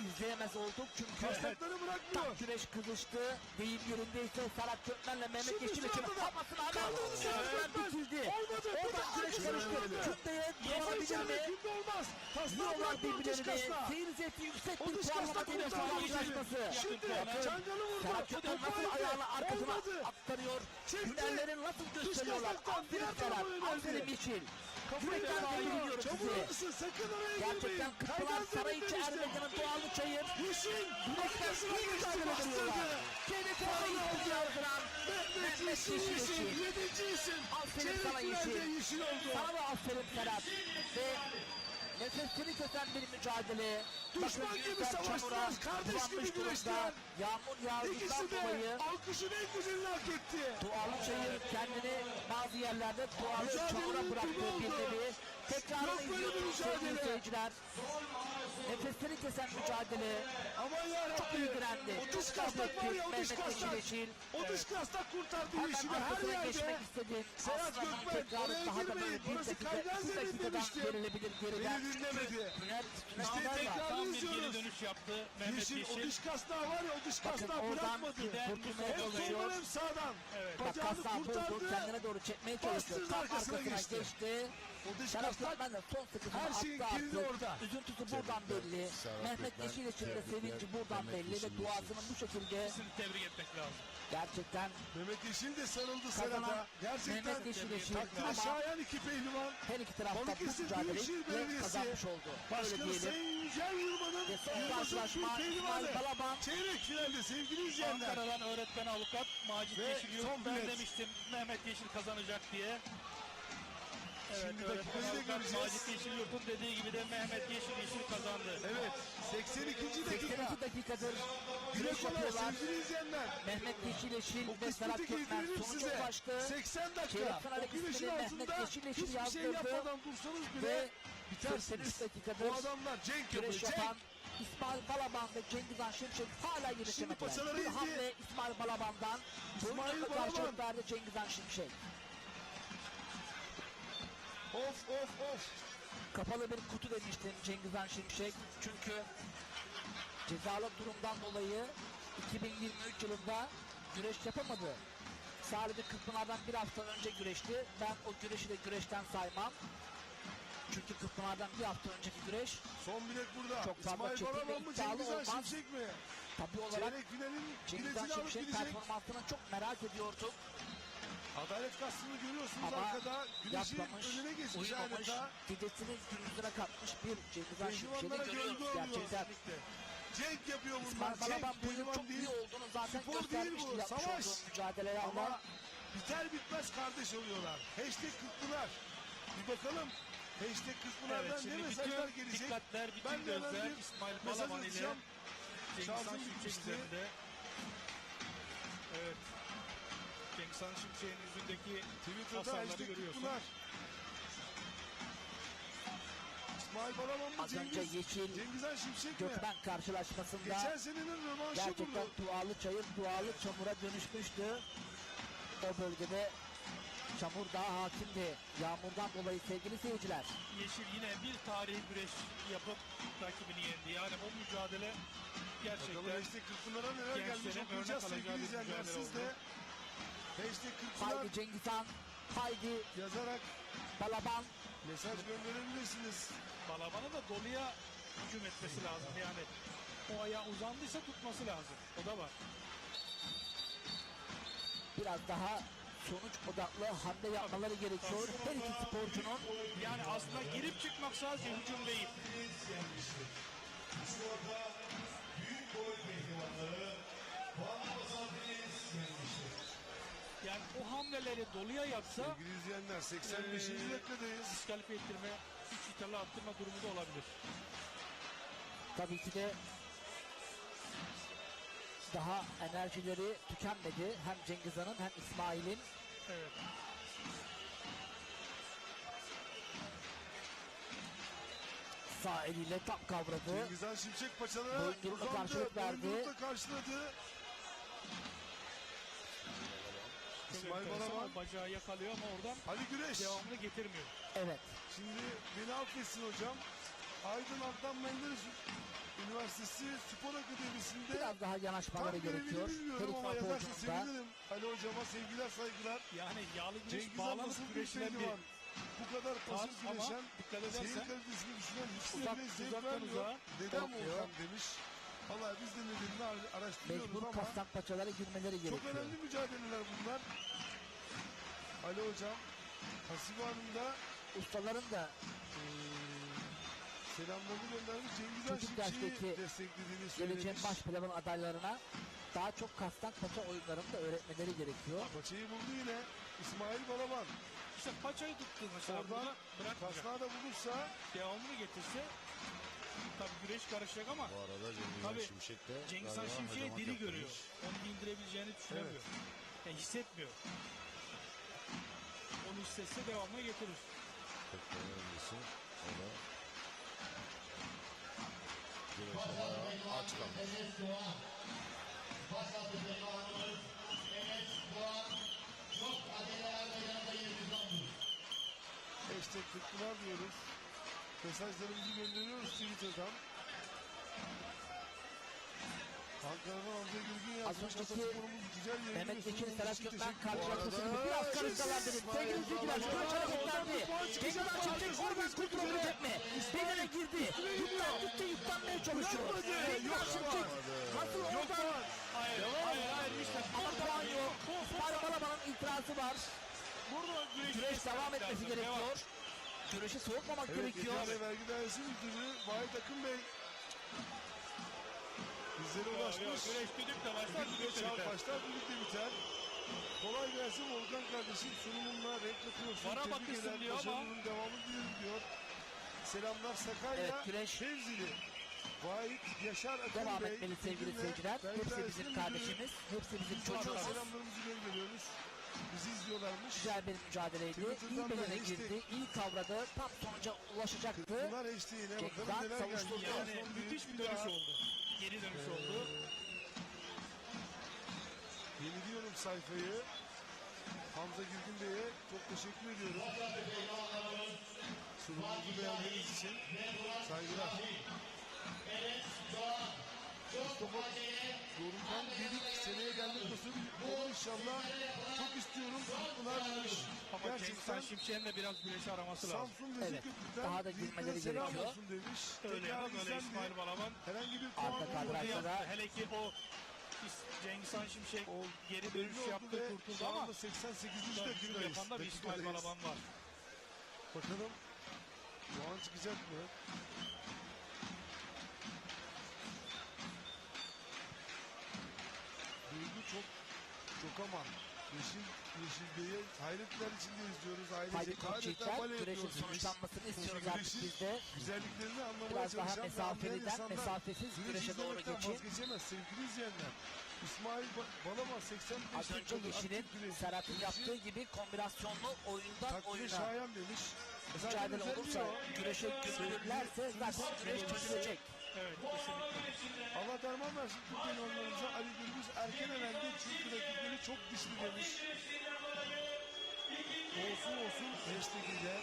izleyemez olduk. Çünkü Kasnakları tam bırakmıyor. güreş kızıştı. Deyim yerindeyse Serhat Gökmen'le Mehmet Şimdi Yeşil için sırada da hamasını kaldırdı hemen Serhat hemen Gökmen. bitirdi. Olmadı. Oradan güreş karıştı. Kündeye kullanabilir mi? Kimde olmaz. Kasnağı Yiyorlar bırakmıyor dış birbirlerini. kasnağı. Seyir zevki yüksek O bir dış puanlama kasnak temiz kurtardı olan Yeşil. yarışması. Şimdi Yakın Çangalı vurdu. Serhat Gökmen nasıl Olmadı. ayağını arkasına Olmadı. aktarıyor. Çekti. Hünerlerini nasıl gösteriyorlar. kasnaktan Aferin diğer Serhat. tarafa yöneldi. Aferin Yeşil. Kafayı Yürekten tebrik kaldırıyor. ediyorum Çamur sizi. arası sakın oraya Gerçekten girmeyin. Kıpılar Kaygan Sarayıçı zemin demiştim. Ermeka'nın doğalı çayır. Yeşil. Yürekten Arkasına iyi geçti mücadele bastırdı. veriyorlar. Çeyrek Faul finali oldu. yazdıran Mehmet Yeşil Yeşil. 7. isim. Aferin Çeyrek sana finalde Yeşil. Yeşil oldu. Sana da aferin Serhat. Ve nefesini kesen bir mücadele. Düşman Bakın gibi yüzler savaştılar, çamura kardeş bulanmış gibi durumda. güreştiler. Yağmur yağdıktan İkisi de dolayı alkışın en güzelini hak etti. Tuğalı Çayır kendini bazı yerlerde tuğalı Mücadelenin çamura bıraktığı bitimi bir oldu. nevi. Tekrarını Yok böyle bir izliyoruz sevgili mücadele. seyirciler. Nefesini kesen mücadele. Aman Çok iyi yarabbim. direndi. O dış kastak var ya, o dış Mehmet kastak. Yeşil. O dış kastak kurtardı Hemen Yeşil'i her arkasına yerde. geçmek istedim. Serhat Aslında bunun Gökmen, tekrarı oraya daha da girmeyin. böyle bir Orası dakika, kaygan iki zemin dakikadan demiştim. verilebilir geriden. Beni dinlemedi. Tünel İşte var. tekrar Tam bir izliyoruz. geri dönüş yaptı Mehmet Yeşil, o Yeşil. dış kastağı var ya, o dış Bakın kastağı oradan bırakmadı. giden kurtulmaya Hem Mustafa soldan çalışıyor. hem sağdan. Evet. Bak Bacağını kastan buldu, kurtardı. kendine doğru çekmeye çalışıyor. Bastırdı, Tam arkasına arkasına geçti. geçti. O dış Serhat kastak Gökmen de son sıkıntını her şeyin attı kilidi artık. orada. Üzüntüsü buradan belli. Serhat Mehmet Gökmen, Yeşil için de tebrikler. sevinci buradan Mehmet belli ve Yeşil duasını bu şekilde İkisini tebrik etmek lazım. gerçekten Mehmet Yeşil de sarıldı kazanan Serhat'a. Gerçekten Mehmet Yeşil takdire ama şayan iki pehlivan. her iki tarafta bu Balıkesir mücadeleyi Büyükşehir de Belediyesi kazanmış oldu. Öyle Başkanı diyelim. Sayın Yücel Yılmaz'ın Ve son Yılmaz'ın karşılaşma bir pehlivanı. İsmail Balaban Çeyrek finalde sevgili izleyenler. Ankara'dan öğretmen avukat Macit Ve Yeşil son yok. Ben bilet. demiştim Mehmet Yeşil kazanacak diye. Evet, Şimdi öğretmen dakikayı da avukat göreceğiz. Macit Yeşil yurtun dediği gibi de Mehmet Yeşil kazandı. Evet 82. dakika. 82 dakikadır Güne güreş kolay yapıyorlar. sevgili izleyenler. Mehmet Yeşil O ve Serhat kısmeti Gökmen giydirelim sonuca size. ulaştı. 80 dakika. Çeyrek final O güneşin ikisini Mehmet altında Yeşil hiçbir şey yazdırdı. yapmadan dursanız bile Ve bitersiniz. 83 dakikadır Bu adamlar Cenk yapıyor. güreş Cenk. yapan İsmail Balaban ve Cengizhan Şimşek hala yetişemediler. paçaları Bir indi. hamle İsmail Balaban'dan. İsmail Boynuzla Balaban. karşılık verdi Cengizhan Şimşek. Of. Kapalı bir kutu demiştim Cengizhan Şimşek. Çünkü cezalı durumdan dolayı 2023 yılında güreş yapamadı. Sadece Kırkpınar'dan bir hafta önce güreşti. Ben o güreşi de güreşten saymam. Çünkü Kırkpınar'dan bir hafta önceki güreş Son bilet burada. Çok fazla İsmail çekim ve Balaban mı iddialı Cengizhan olmaz. Şimşek mi? tabii olarak Çeyrek finalin Cengizhan biletini alıp Şimşek gidecek. performansını çok merak ediyorduk. Adalet kastını görüyorsunuz Ama arkada. Güneşin yapmamış, önüne geçmiş uyumamış, adeta. gecesini gündüzüne katmış bir Cengizhan Şimşek'i Pehlivanlara görüyoruz gölge oluyor. gerçekten. Cenk yapıyor bunlar. İsmail Balaban Cenk bu yıl pehlivan çok değil. iyi olduğunu zaten Spor değil göstermişti bu, yapmış savaş. olduğu mücadelelerle. Ama biter bitmez kardeş oluyorlar. Hashtag Kırkpınar. Bir bakalım. Hashtag Evet, Kırkpınar'dan şimdi ne mesajlar bütün gelecek? dikkatler, bütün Ben de hemen gözler bir İsmail mesaj Balaban ile atacağım. Cengizhan Şarjım Şimşek bitmişti. üzerinde. Evet. Cengizhan Şimşek'in yüzündeki Twitter'da hasarları hashtag görüyorsun. Kırkpınar. İsmail Balaban mı Az önce Yeşil Cengizhan Şimşek mi? Gökmen karşılaşmasında Geçen senenin rövanşı gerçekten bu. Tuğalı Çayır Tuğalı çamura dönüşmüştü. O bölgede çamur daha hakimdi. Yağmurdan dolayı sevgili seyirciler. Yeşil yine bir tarihi güreş yapıp rakibini yendi. Yani o mücadele Bakalım gerçekten hashtag Kırkpınar'a neler gelmiş gençlere okuyacağız örnek sevgili alacağı bir izleyenler mücadele siz de. Hashtag Kırkpınar Haydi Cengizhan, haydi yazarak Balaban. mesaj gönderebilirsiniz. Balaban'a da doluya hücum etmesi lazım. Yani o ayağı uzandıysa tutması lazım. O da var. Biraz daha sonuç odaklı hamle yapmaları gerekiyor. Her iki sporcunun Yani aslında girip çıkmak sadece hücum değil. Yani o hamleleri doluya yapsa Sevgili izleyenler 85. dakikadayız. diskalifiye ettirme, 3 iterle attırma durumu da olabilir. tabii ki de daha enerjileri tükenmedi. Hem Cengizhan'ın hem İsmail'in. Evet. Sağ eliyle tam kavradı. Cengizhan Şimşek paçalara Boyundurukla uzandı. karşılık verdi. Boyundurukla karşıladı. Çok İsmail enteresan, Balaban. o bacağı yakalıyor ama oradan Ali Güreş. devamını getirmiyor. Evet. Şimdi beni affetsin hocam. Aydın Adnan Menderes Üniversitesi Spor Akademisi'nde Biraz daha yanaşmaları tam gerekiyor. görevini Her bilmiyorum iki ama yazarsa sporcunun da sevinirim. Ali hocama sevgiler saygılar. Yani yağlı güreş Cengizhan bağlanıp nasıl bir güreşilen bir pehlivan? Bu kadar pasif tarz ama güreşen, dikkat seyir edersen kalitesini düşünen uzak- hiçbirine zevk uzaktan vermiyor. uzağa Dedem bakıyor. Volkan demiş. Valla biz de nedenini araştırıyoruz mecbur ama kastan paçalara girmeleri çok gerekiyor. önemli mücadeleler bunlar. Ali hocam, Hasibe Hanım da Ustaların da selamlarını göndermiş. Cengizhan Çocuk Şimşek'i yaştaki desteklediğini geleceğin söylemiş. baş planın adaylarına daha çok kastan paça oyunlarını da öğretmeleri gerekiyor. Paçayı buldu yine. İsmail Balaban. İşte paçayı tuttu mesela Oradan burada bırakmayacak. kasnağı da bulursa Devamını getirse tabii güreş karışacak ama Bu arada Tabii, Cengiz Han Şimşek de Cengiz Han galiba Şimşek'i hacamat diri yaptırmış. görüyor. Onu indirebileceğini düşünemiyor. Yani hissetmiyor. Onu hissetse devamını getirir. Tekrar öncesi o da güreşe bayağı aç kalmış. Enes Doğan. Başlatı pehlivanımız Enes Doğan. Çok adeleler meydanda yerinden. hashtag Türkpınar diyoruz. Mesajlarımızı gönderiyoruz Twitter'dan. Ankara'dan Hamza Gülgün Az yazmış. önceki Atasporumuz güzel yayın Mehmet ve Bekir, sunumumuz Serhat için Gökmen teşekkür ederim. karşılaşmasını biraz karıştılar dedim. Sevgili izleyiciler, kılıç hareketlendi. Cengiz Han Şimşek oradan kurtulabilecek mi? Beline girdi. Yüklenmeye çalışıyor. Cengiz Han Şimşek nasıl oradan? Hayır, hayır işte. Ama puan yok. İsmail Balaban'ın itirazı var. Burada Güreş devam etmesi lazım. gerekiyor. Güreşi soğutmamak Evet, gerekiyor. Yeter ve Vergi Dairesi Müdürü Vahit Akın Bey bizlere Yok, ulaşmış. güreş düdükle başlar, Düdükle düdükle çağır biter. başlar, düdükle biter. Kolay gelsin Volkan kardeşim, sunumunla renk katıyorsun. Bana Tebrik bakıyorsun eder, diyor ama- başarının devamı dilerim diyor. Selamlar Sakarya, Evet, güreş Fevzili. Vahit Yaşar Akın devam Bey. etmeli sevgili Bugün de seyirciler. Vergi Hepsi Dairesi bizim Müdürü kardeşimiz. Hepsi bizim Yusuf'a çocuğumuz. selamlarımızı gönderiyoruz. Bizi izliyorlarmış. Güzel bir mücadeleydi. İyi Twitter'dan da beline hashtag- girdi. İyi kavradı. Tam sonuca ulaşacaktı. Bunlar eşliğine Cengiz bakalım Han neler savuşturdu. geldi. Yani Son müthiş bir daha- dönüş oldu. Geri dönüş oldu. Yeniliyorum sayfayı. Hamza Gürgün Bey'e çok teşekkür ediyorum. Sunumumuzu beğendiğiniz için saygılar. Mustafa Dorukhan dedik seneye gelmek nasıl olur inşallah. Çok istiyorum. Bunlar demiş. Ama Cengiz Gerçekten Han Şimşek'in de biraz güreşi araması lazım. Samsun Evet, Vezirköprü'den daha da büyüklere girmeleri selam gerekiyor. olsun demiş. Öyle ya da böyle izlendi. İsmail Balaban Herhangi bir Arka puan kadrajda olmadı. da- yaptı. Hele ki o Cengiz Han Şimşek geri dönüş Belli oldu yaptı, ve kurtuldu şu ama anda 88. dönüm dakikadayız. yapan da bir İsmail Dakikadayız. Balaban var. Bakalım puan çıkacak mı? Duygu çok aman. Yeşil Bey'e hayretler içinde izliyoruz. Haydi Ailecek Koçyiğitler adeta bale güreşin yapıyoruz demiş. sonuçlanmasını istiyoruz artık Güreşin biz de. güzelliklerini anlamaya Biraz daha çalışan ve anlayan mesafeliden insanlar mesafesiz güreş güreşe doğru izlemekten geçin. vazgeçemez sevgili izleyenler. İsmail Balaban 85 Az önce Yeşil'in Serhat'ın yaptığı gibi kombinasyonlu oyundan takdire oyuna şayan demiş. mücadele Zaten olursa, özelliği o. güreşe götürürlerse zaten güreş çözülecek. Evet, kesinlikle. Allah derman versin Türk pehlivanlarımıza. Ali Gürbüz erken elendi çünkü rakipleri çok dişli demiş. Olsun hashtag ile.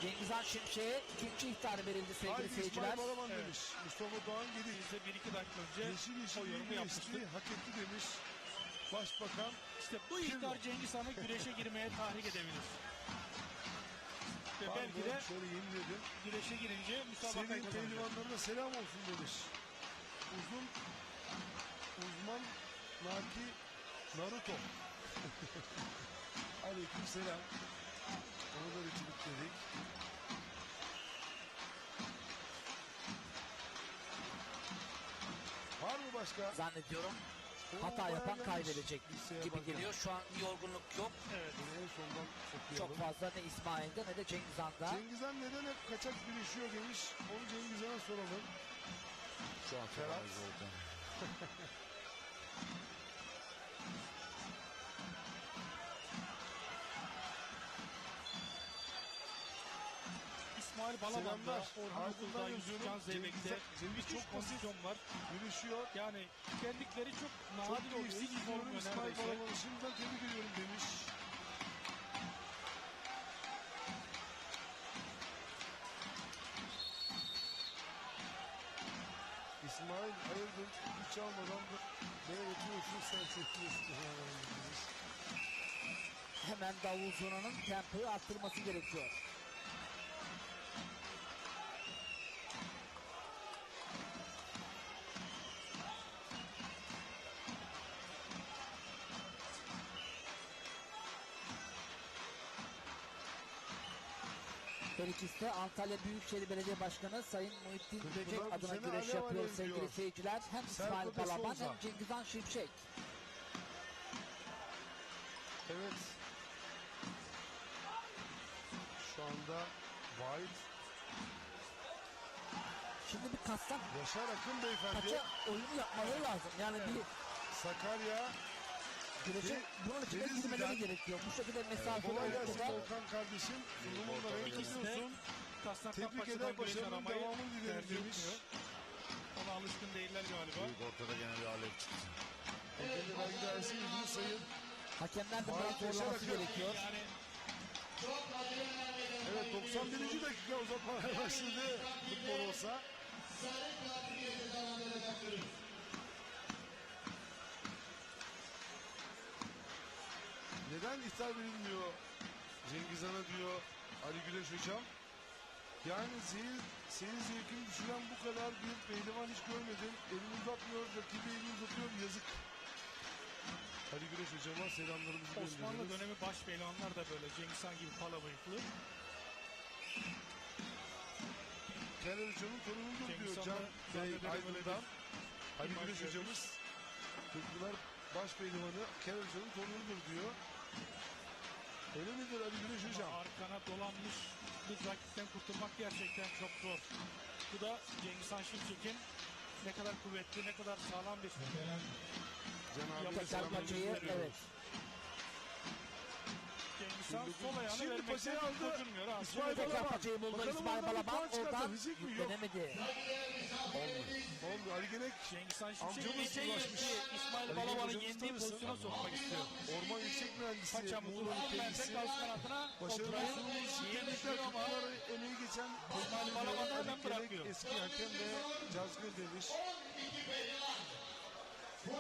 Cengiz Han Şimşek'e ikinci ihtar verildi sevgili Haydi seyirciler. İsmail Balaban Evet. demiş. Mustafa Doğan Gedik. Biz de 1-2 dakika önce Yeşil o yorumu yeşil yapmıştık. geçti, hak etti demiş. Başbakan İşte bu ihtar Cengiz Han'ı güreşe girmeye tahrik edebilir. Ve belki de şöyle yemin edin. güreşe girince müsabakayı Senin kazanacak. pehlivanlarına selam olsun demiş. Uzman Naki Naruto. Aleyküm selam. Onu da retweetledik. Var mı başka? Zannediyorum Oo, hata bayağı yapan gelmiş. kaybedecek Liseye gibi bakın. geliyor. Şu an yorgunluk yok. Evet. Bunu en sondan okuyalım. Çok fazla ne İsmail'de ne de Cengiz Han'da. Cengiz Han neden hep kaçak birleşiyor demiş. Onu Cengiz Han'a soralım. Şu an Ferhat. Ferhat Volkan. İsmail Balaban'da, Selamlar. Orhan Ardından Okul'da, yazıyorum. Yusufcan Zeybek'te Cengiz birçok çok basit. pozisyon var. Birleşiyor. Yani kendikleri çok Çok nadir oluyor. keyifli Hiç izliyorum olmuyor İsmail neredeyse. Balaban'ı. Şimdiden tebrik ediyorum demiş. İsmail hayırdır hiç almadan da beni yapıyorsun sen çekiyorsun. demiş. Hemen Davul Zurna'nın tempoyu arttırması gerekiyor. Her ikisi de Antalya Büyükşehir Belediye Başkanı Sayın Muhittin Kırkpınar Böcek bu adına sene güreş alev yapıyor alev sevgili diyor. seyirciler. Hem Sergio İsmail de Balaban Souza. hem Cengizhan Şimşek. Evet. Şu anda White, Şimdi bir kastan Yaşar Akın beyefendi, kaça oyunu yapmaları lazım. Yani bir Sakarya. güreşe bunun içine Denizli'den- girmeleri gerekiyor. Bu şekilde Kolay mesafeler gelsin burada. Volkan kardeşim. Sunumunla renk İkisi de katıyorsun. kasnak Tebrik kapakçıdan eder, güreş başarının aramayı devamını dilerim tercih demiş. etmiyor. Ona alışkın değiller galiba. Büyük ortada gene bir alev çıktı. Tekeli vergi dairesi ilgili sayın. Hakemler de Vay, biraz zorlaması Yaşar Akın. gerekiyor. Yani Evet 91. dakika uzatmaya başladı. Futbol olsa. Neden iptal edilmiyor Cengiz Han'a diyor Ali Güneş hocam. Yani seyir zevkini düşüren bu kadar bir pehlivan hiç görmedim. Elini uzatmıyor, rakibi elini uzatıyor, yazık. Ali Güneş hocama selamlarımızı Osmanlı gönderiyoruz. dönemi baş pehlivanlar da böyle Cengiz Han gibi pala bıyıklı. Kenan hocamın torunudur Cengiz diyor Han'ı Can Bey zannederim öyle Aydın'dan. Ali imaj Güneş vermiş. hocamız Kırkpınar baş pehlivanı Kenan hocamın torunudur diyor. Öyle midir Ali Güneş hocam? Ama arkana dolanmış bir rakipten kurtulmak gerçekten çok zor. Bu da Cengiz Han Şimşek'in ne kadar kuvvetli, ne kadar sağlam bir Can abiye Yapacak Tekrar selamlarımızı paçayı gönderiyoruz. evet. Cengiz Han sol ayağını Şimdi vermekten paçayı aldı. gocunmuyor ha. İsmail Tekrar Balaban. paçayı buldu Bakalım İsmail oradan bir Balaban. puan Oradan çıkartabilecek mi? Yok. denemedi. Olmuyor. Ali Genek Cengiz Han Şimşek Amcamız gece ulaşmış. yendi. İsmail Ali Balaban'ı hocamız yendiği tanırsın. pozisyona sokmak istiyor. Orman Yüksek Mühendisi Paçamızı Muğla'nın uzun verse kendisi. gaz kanatına Başarılı oturayım. sunumumuz için tebrikler. Yetişiyor ama Kırkpınar'ı emeği geçen İsmail Balaban da hemen Ali bırakıyor. Genek eski hakem ve Cazgır demiş.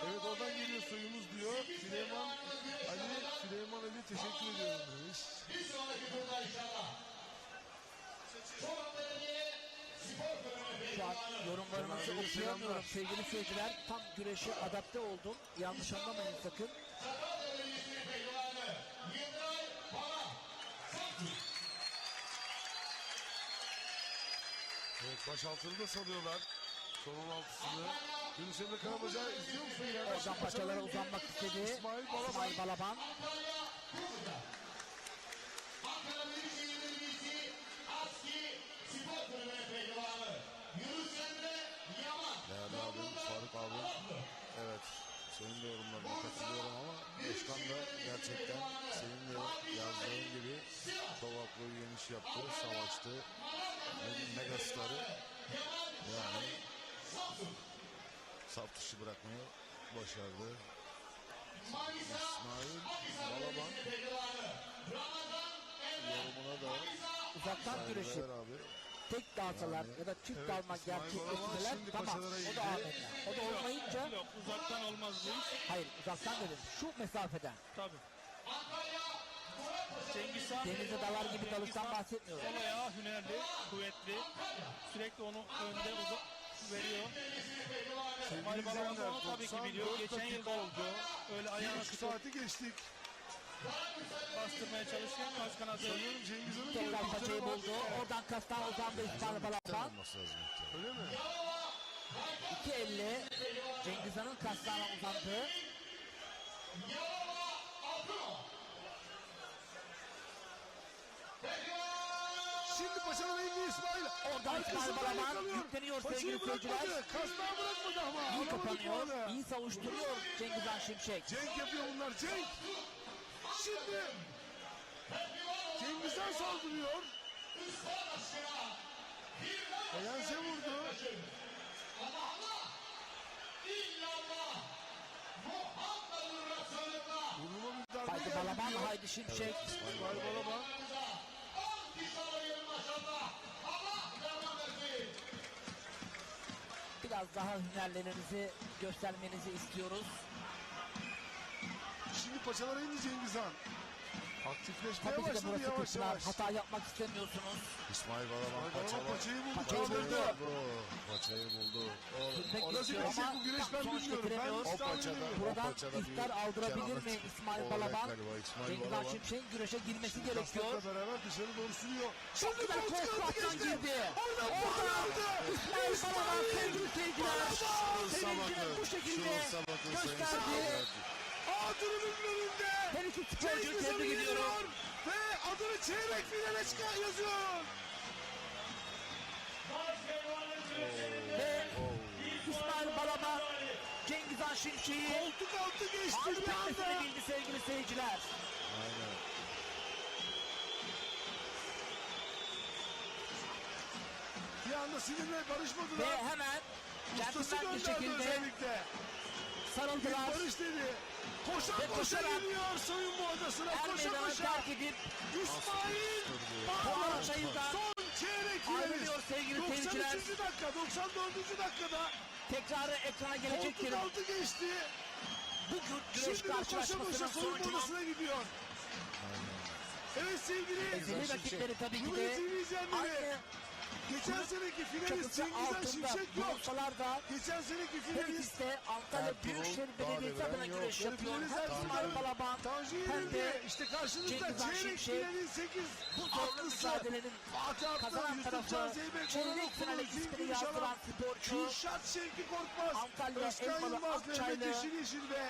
Evet oradan geliyor soyumuz diyor. Süleyman Ali teşekkür ediyorum demiş. Şu an yorumlarınızı Selamlar. okuyamıyorum sevgili seyirciler. Tam güreşe adapte oldum. Yanlış anlamayın sakın. Evet başaltını da salıyorlar. Son 16'sını. Yunus Emre Karabacağı izliyor musun? Oradan paçalara uzanmak istedi. İsmail Balaban. İsmail Balaban. Değerli abim, Faruk abim. Evet, senin de yorumlarına katılıyorum ama başkan da gerçekten senin de yazdığın gibi çok haklı bir geniş yaptı, savaştı. Megastarı yani saf dışı bırakmayı başardı. İsmail Balaban yorumuna da Uzaktan güreşi saygılar abi. tek dalsalar ya da çift Evet, dalma İsmail Balaban gerçekleştirmeler şimdi tamam. paçalara O indi. da amenna. O da olmayınca Yok uzaktan olmaz bu iş. hayır uzaktan dedim. Şu mesafeden. Tabii. Cengiz Han Denize dalar gibi Cengiz dalıştan Han bahsetmiyorum. Sol ayağı hünerli, kuvvetli. Sürekli onu önde veriyor. İsmail Balaban da onu tabii ki biliyor. 94 Geçen dakika yılda oldu. öyle ayağına 1,5 tutup saati geçtik. bastırmaya çalışırken kaç kanadı Sanıyorum Cengiz Han'ın Tekrar gördükleri paçayı var. buldu. Oradan kastan uzandı İsmail Biten Balaban. olması lazım. Öyle mi? 2.50 Cengiz Han'ın kaslarına uzandı. Şimdi paçalara indi İsmail. Oradan İsmail Arkasından Balaban yakalıyor. yükleniyor Paçayı sevgili seyirciler. bırakmadı. Kasnağı bırakmadı ama. İyi Alamadı kapanıyor. puanı. İyi savuşturuyor Cengiz Han Şimşek. Cenk yapıyor bunlar. Cenk. Şimdi Cengiz'den saldırıyor. Eyanse vurdu. Burnuma bir darbe Haydi geldi Balaban, diyor. haydi Şimşek. İsmail Balaban. Biraz daha hünerlerinizi göstermenizi istiyoruz. Şimdi paçalara indi Cengiz Han. Aktifleşmeye Tabii ki de başladı burası yavaş kırklar. yavaş. Hata yapmak istemiyorsunuz. İsmail Balaban Balaban paçalar. paçayı buldu, Paçayı kaldırdı. Paçayı buldu. Gitmek Nasıl istiyor geçecek ama bu güreş ben sonuç bilmiyorum. Ben getiremiyor. hiç O tahmin paçada, edemiyorum. o Buradan paçada bir iftar aldırabilir mi kehanet İsmail olacak Balaban? galiba. İsmail Cengizhan Balaban. Şimşek'in güreşe girmesi gerekiyor. Kaslarla beraber dışarı doğru sürüyor. Çok güzel koltuktan girdi. Orada Orada aldı. İsmail Balaban sevgili seyirciler. Şansa Sevincini bakın. bu şekilde Şansa bakın sayın gösterdi. seyirciler. Adının önünde. Her iki sporcuyu Cengizhan'ı tebrik ediyorum. yeniyor ve adını çeyrek finale yazıyor. Ve İsmail Balaban Cengizhan Şimşek'i Koltuk altı geçti mağlup bir anda. etmesini bildi sevgili seyirciler. Aynen. Bir anda sinirle barışmadılar. Ve hemen Ustası centilmen bir gönderdi şekilde özellikle. Bir sarıldılar. barış dedi. Koşa Ve koşa koşarak geliyor soyunma odasına. Er Koşa meydanı koşa. terk edip İsmail puan Balaban çayından son çeyrek finalist. ayrılıyor sevgili 93. seyirciler. dakika 94. dakikada Tekrarı ekrana gelecektir. koltuk altı geçti. Bu güreş Şimdi de koşa koşa karşılaşmasının soyunma sonucunu odasına gidiyor. Evet sevgili ezeli rakipleri tabii ki Cumhuriyet de TV izleyenleri. aynı Geçen seneki finalist çatısı Cengizhan altında Şimşek yok. bulunsalar da Geçen seneki her finalist ikisi de Antalya Ertuğrul Büyükşehir Dağdeviren Belediyesi adına yok. güreş yapıyor. finalist Hem Ertuğrul İsmail Balaban Tanju hem yenildi. de İşte karşınızda Cengizhan çeyrek Şimşek. finalin 8 bu zorlu mücadelenin Fatih Aptal, kazanan Yusuf tarafı Can Zeybek, çeyrek Orhan finale Okulu, ismini Zülfü yazdıran Şalan, sporcu Kürşat Şevki Korkmaz, Antalya Özkan Elmalı Yılmaz, Mehmet Akçaylı Yeşil Yeşil ve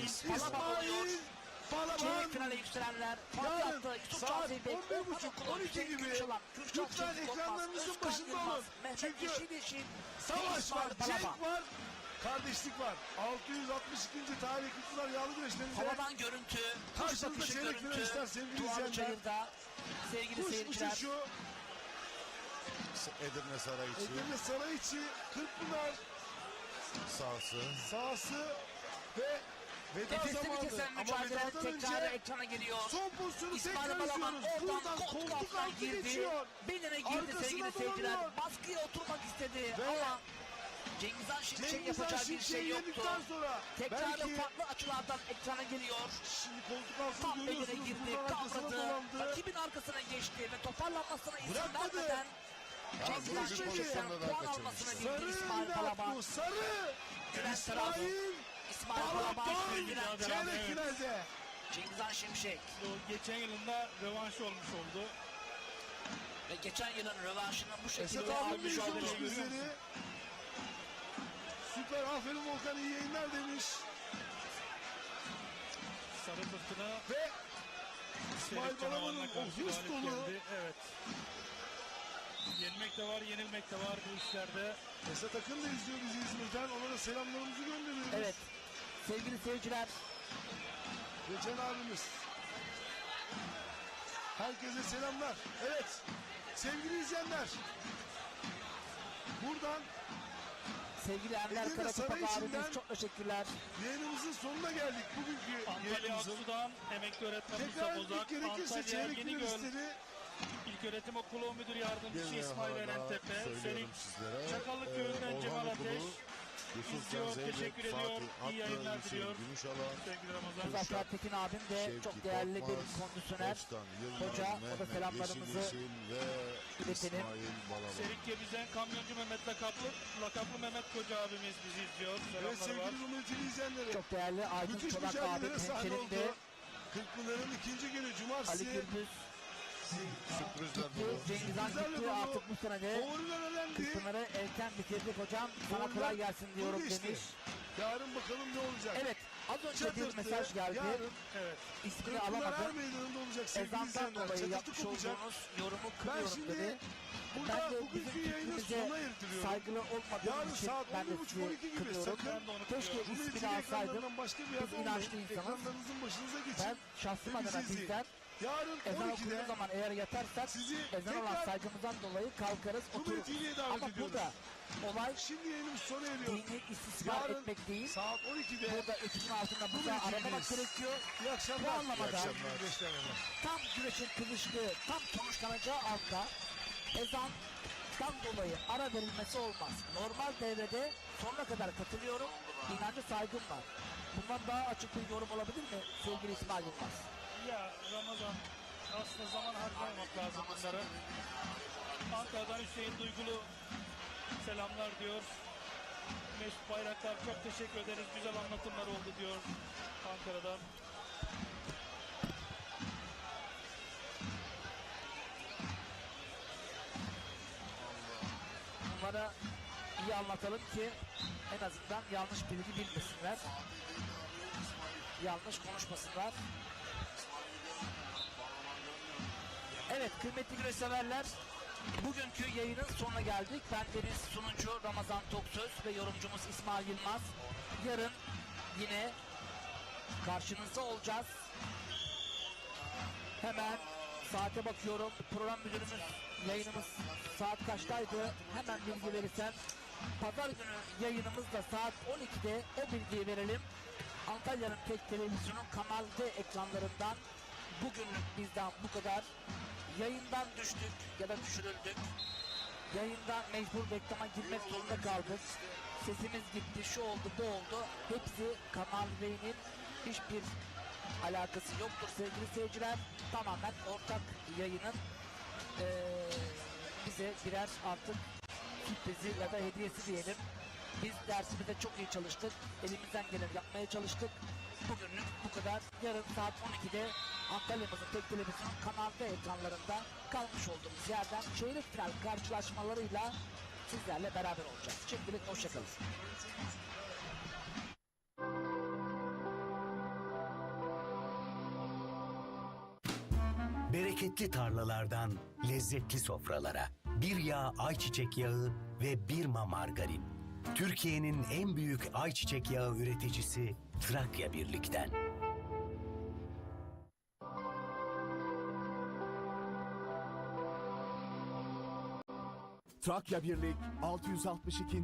İsmail Balaban oluyor. İsmail Balaban. Çeyrek finale yükselenler Fatih Yarın Aptal, Yusuf Can saat Zeybek, 11.30-12 gibi lütfen ekranlarınızın başında olun. Çünkü savaş var, cenk var, kardeşlik var. 662. tarih Kutlular Yağlı Güreşlerinde Havadan görüntü, kuş karşınızda bakışı çeyrek görüntü, finalistler sevgili Dualı izleyenler. Çayır'da sevgili Kuş seyirciler. uçuşu, Edirne Sarayıçı Edirne Sarayıçı, Kırkpınar sahası. sahası ve veda Nefesini zamanı. kesen Ama mücadele vedadan tekrarı önce ekrana geliyor. son pozisyonu İsmail tekrar Balaban izliyoruz. oradan Buradan koltuk koltuk altına altı girdi. geçiyor. Beline girdi Arkasına sevgili seyirciler. dolanıyor. Baskıya oturmak istedi Ve ama Cengizhan Şimşek Cengizhan yapacağı bir şey Şimşek'i yoktu. yedikten sonra Tekrarı belki farklı açılardan ekrana geliyor. şimdi koltuk altını Tam beline görüyorsunuz. girdi, Buradan arkasına kavradı. dolandı. Rakibin arkasına geçti ve toparlanmasına izin Bırakmadı. vermeden Cengizhan Geçmedi. Şimşek'ten Pozisyonda da puan kaçırmış. almasını bildi Sarı İsmail Balaban. bu sarı. Gülen tarafı İsmail İsmail Balaban Balaban sürdüren çeyrek Evet. finalde. Cengizhan Şimşek. O geçen yılında rövanş olmuş oldu. Ve geçen yılın rövanşını bu Esat şekilde abim almış de oldu. izlemiş bizleri. Süper aferin Volkan iyi yayınlar demiş. Sarı fırtına Ve İsmail çeyrek Balaban'ın canavarına o karşı hırs galip dolu geldi. Evet. Yenmek de var, yenilmek de var bu işlerde. Esat Akın da izliyor bizi İzmir'den. Ona da selamlarımızı gönderiyoruz. Evet. Sevgili seyirciler, Geçen abimiz. Herkese selamlar. Evet. Sevgili izleyenler. Buradan sevgili Enver Edirne Karakupak Sarayıçı'ndan abimiz çok teşekkürler. yayınımızın sonuna geldik. Bugünkü Antalya yayınımızın. Aksu'dan emekli öğretmen Tekrar Mustafa Bozak, etmek gerekirse Antalya çeyrek Yenigöl finalistleri İlköğretim Okulu Müdür Yardımcısı Bir İsmail daha Erentepe, söylüyorum Senik sizlere. Çakallık Köyü'nden Orhan Cemal Okulu, Ateş Yusuf izliyor, Can Zeybek, teşekkür ediyor, Fatih iyi yayınlar Aklı, diliyor. Hüseyin Gümüşalan, Sevgili Ramazan. Muzaffer Tekin abim de Şevki çok değerli bir Korkmaz, kondisyoner. Özkan Yılmaz, Hoca, o da Mehmet selamlarımızı Yeşil Yeşil ve iletelim. İsmail Balaban. Serik Gebiz'den Kamyoncu Mehmet lakaplı Mehmet Koca abimiz bizi izliyor. ve Selamlar var. sevgili Cumhuriyet TV izleyenleri. Çok değerli Aydın Müthiş Çolak abim mücadelelere sahne hemşerimdi. oldu. Kırkpınar'ın ikinci günü Ali cumartesi. Gürbüz Sürprizler gitti. dolu. Cengizhan Sürprizlerle gitti dolu. artık bu senede. Favoriler elendi. Kırkpınar'ı erken bitirdik hocam. Sana Favoriler kolay gelsin diyorum bu geçti. demiş. Yarın bakalım ne olacak. Evet, az önce bir Çatırtı, mesaj geldi. Yarın Evet. İsmini Kırkpınar er alamadım. meydanında olacak sevgili Ezandan izleyenler. dolayı Çatırtı yapmış kopacak. olduğunuz yorumu Ben kınıyorum şimdi dedi. Ben burada de bugünkü bizim yayını fikrimize sona erdiriyorum. saygılı olmadığım Yarın için saat ben de 11.30-12 sizi gibi kınıyorum. sakın Ben de onu Keşke kınıyorum. Cumhuriyet ismini TV alsaydım. ekranlarından başka bir yerde Biz inançlı olmayın. insanız. Ekranlarınızın başınıza geçin. Ben şahsım Ve adına bizi izleyin. bizden Yarın ezan okunduğu 12'de zaman eğer yatarsak sizi ezan olan tekrar saygımızdan dolayı kalkarız Cumhuriyet otururuz. TV'ye davet Ama ediyoruz. burada olay Şimdi yayınımız sona eriyor. dini istismar Yarın etmek değil. saat 12'de Burada üçünün altında buzağı Cumhuriyet aramamak TV'deyiz. gerekiyor. iyi akşamlar. Bu anlamada Güreşlerine. tam güreşin kızıştığı, tam sonuçlanacağı anda ezandan dolayı ara verilmesi olmaz. Normal devrede sonuna kadar katılıyorum. İnancı saygım var. Bundan daha açık bir yorum olabilir mi sevgili İsmail Yılmaz? Ya Ramazan, aslında zaman harcamamak lazım bunlara. Ankara'dan Hüseyin Duygulu selamlar diyor. Mesut Bayraktar çok teşekkür ederiz. Güzel anlatımlar oldu diyor Ankara'dan. Bunlara iyi anlatalım ki en azından yanlış bilgi bilmesinler. Yanlış konuşmasınlar. Evet kıymetli güreş severler, bugünkü yayının sonuna geldik. Ben deniz sunucu Ramazan Toksöz ve yorumcumuz İsmail Yılmaz. Yarın yine karşınızda olacağız. Hemen saate bakıyorum. Program müdürümüz, yayınımız saat kaçtaydı? Hemen bilgi verirsen. Pazar günü yayınımızda saat 12'de o bilgiyi verelim. Antalya'nın tek televizyonun Kanal D ekranlarından bugünlük bizden bu kadar. Yayından düştük ya da düşürüldük. Yayından mecbur reklama girmek zorunda kaldık. Sesimiz gitti, şu oldu, bu oldu. Hepsi Kanal D'nin hiçbir alakası yoktur sevgili seyirciler. Tamamen ortak yayının bize birer artık sürprizi ya da hediyesi diyelim. Biz dersimizde çok iyi çalıştık. Elimizden geleni yapmaya çalıştık. Bugünlük bu kadar. Yarın saat 12'de Antalya'mızın tek televizyon Kanal D ekranlarında kalmış olduğumuz yerden çeyrek final karşılaşmalarıyla sizlerle beraber olacağız. Şimdilik hoşçakalın. Bereketli tarlalardan lezzetli sofralara bir yağ ayçiçek yağı ve Birma margarin. Türkiye'nin en büyük ayçiçek yağı üreticisi Trakya Birlik'ten. Trakya Birlik 662.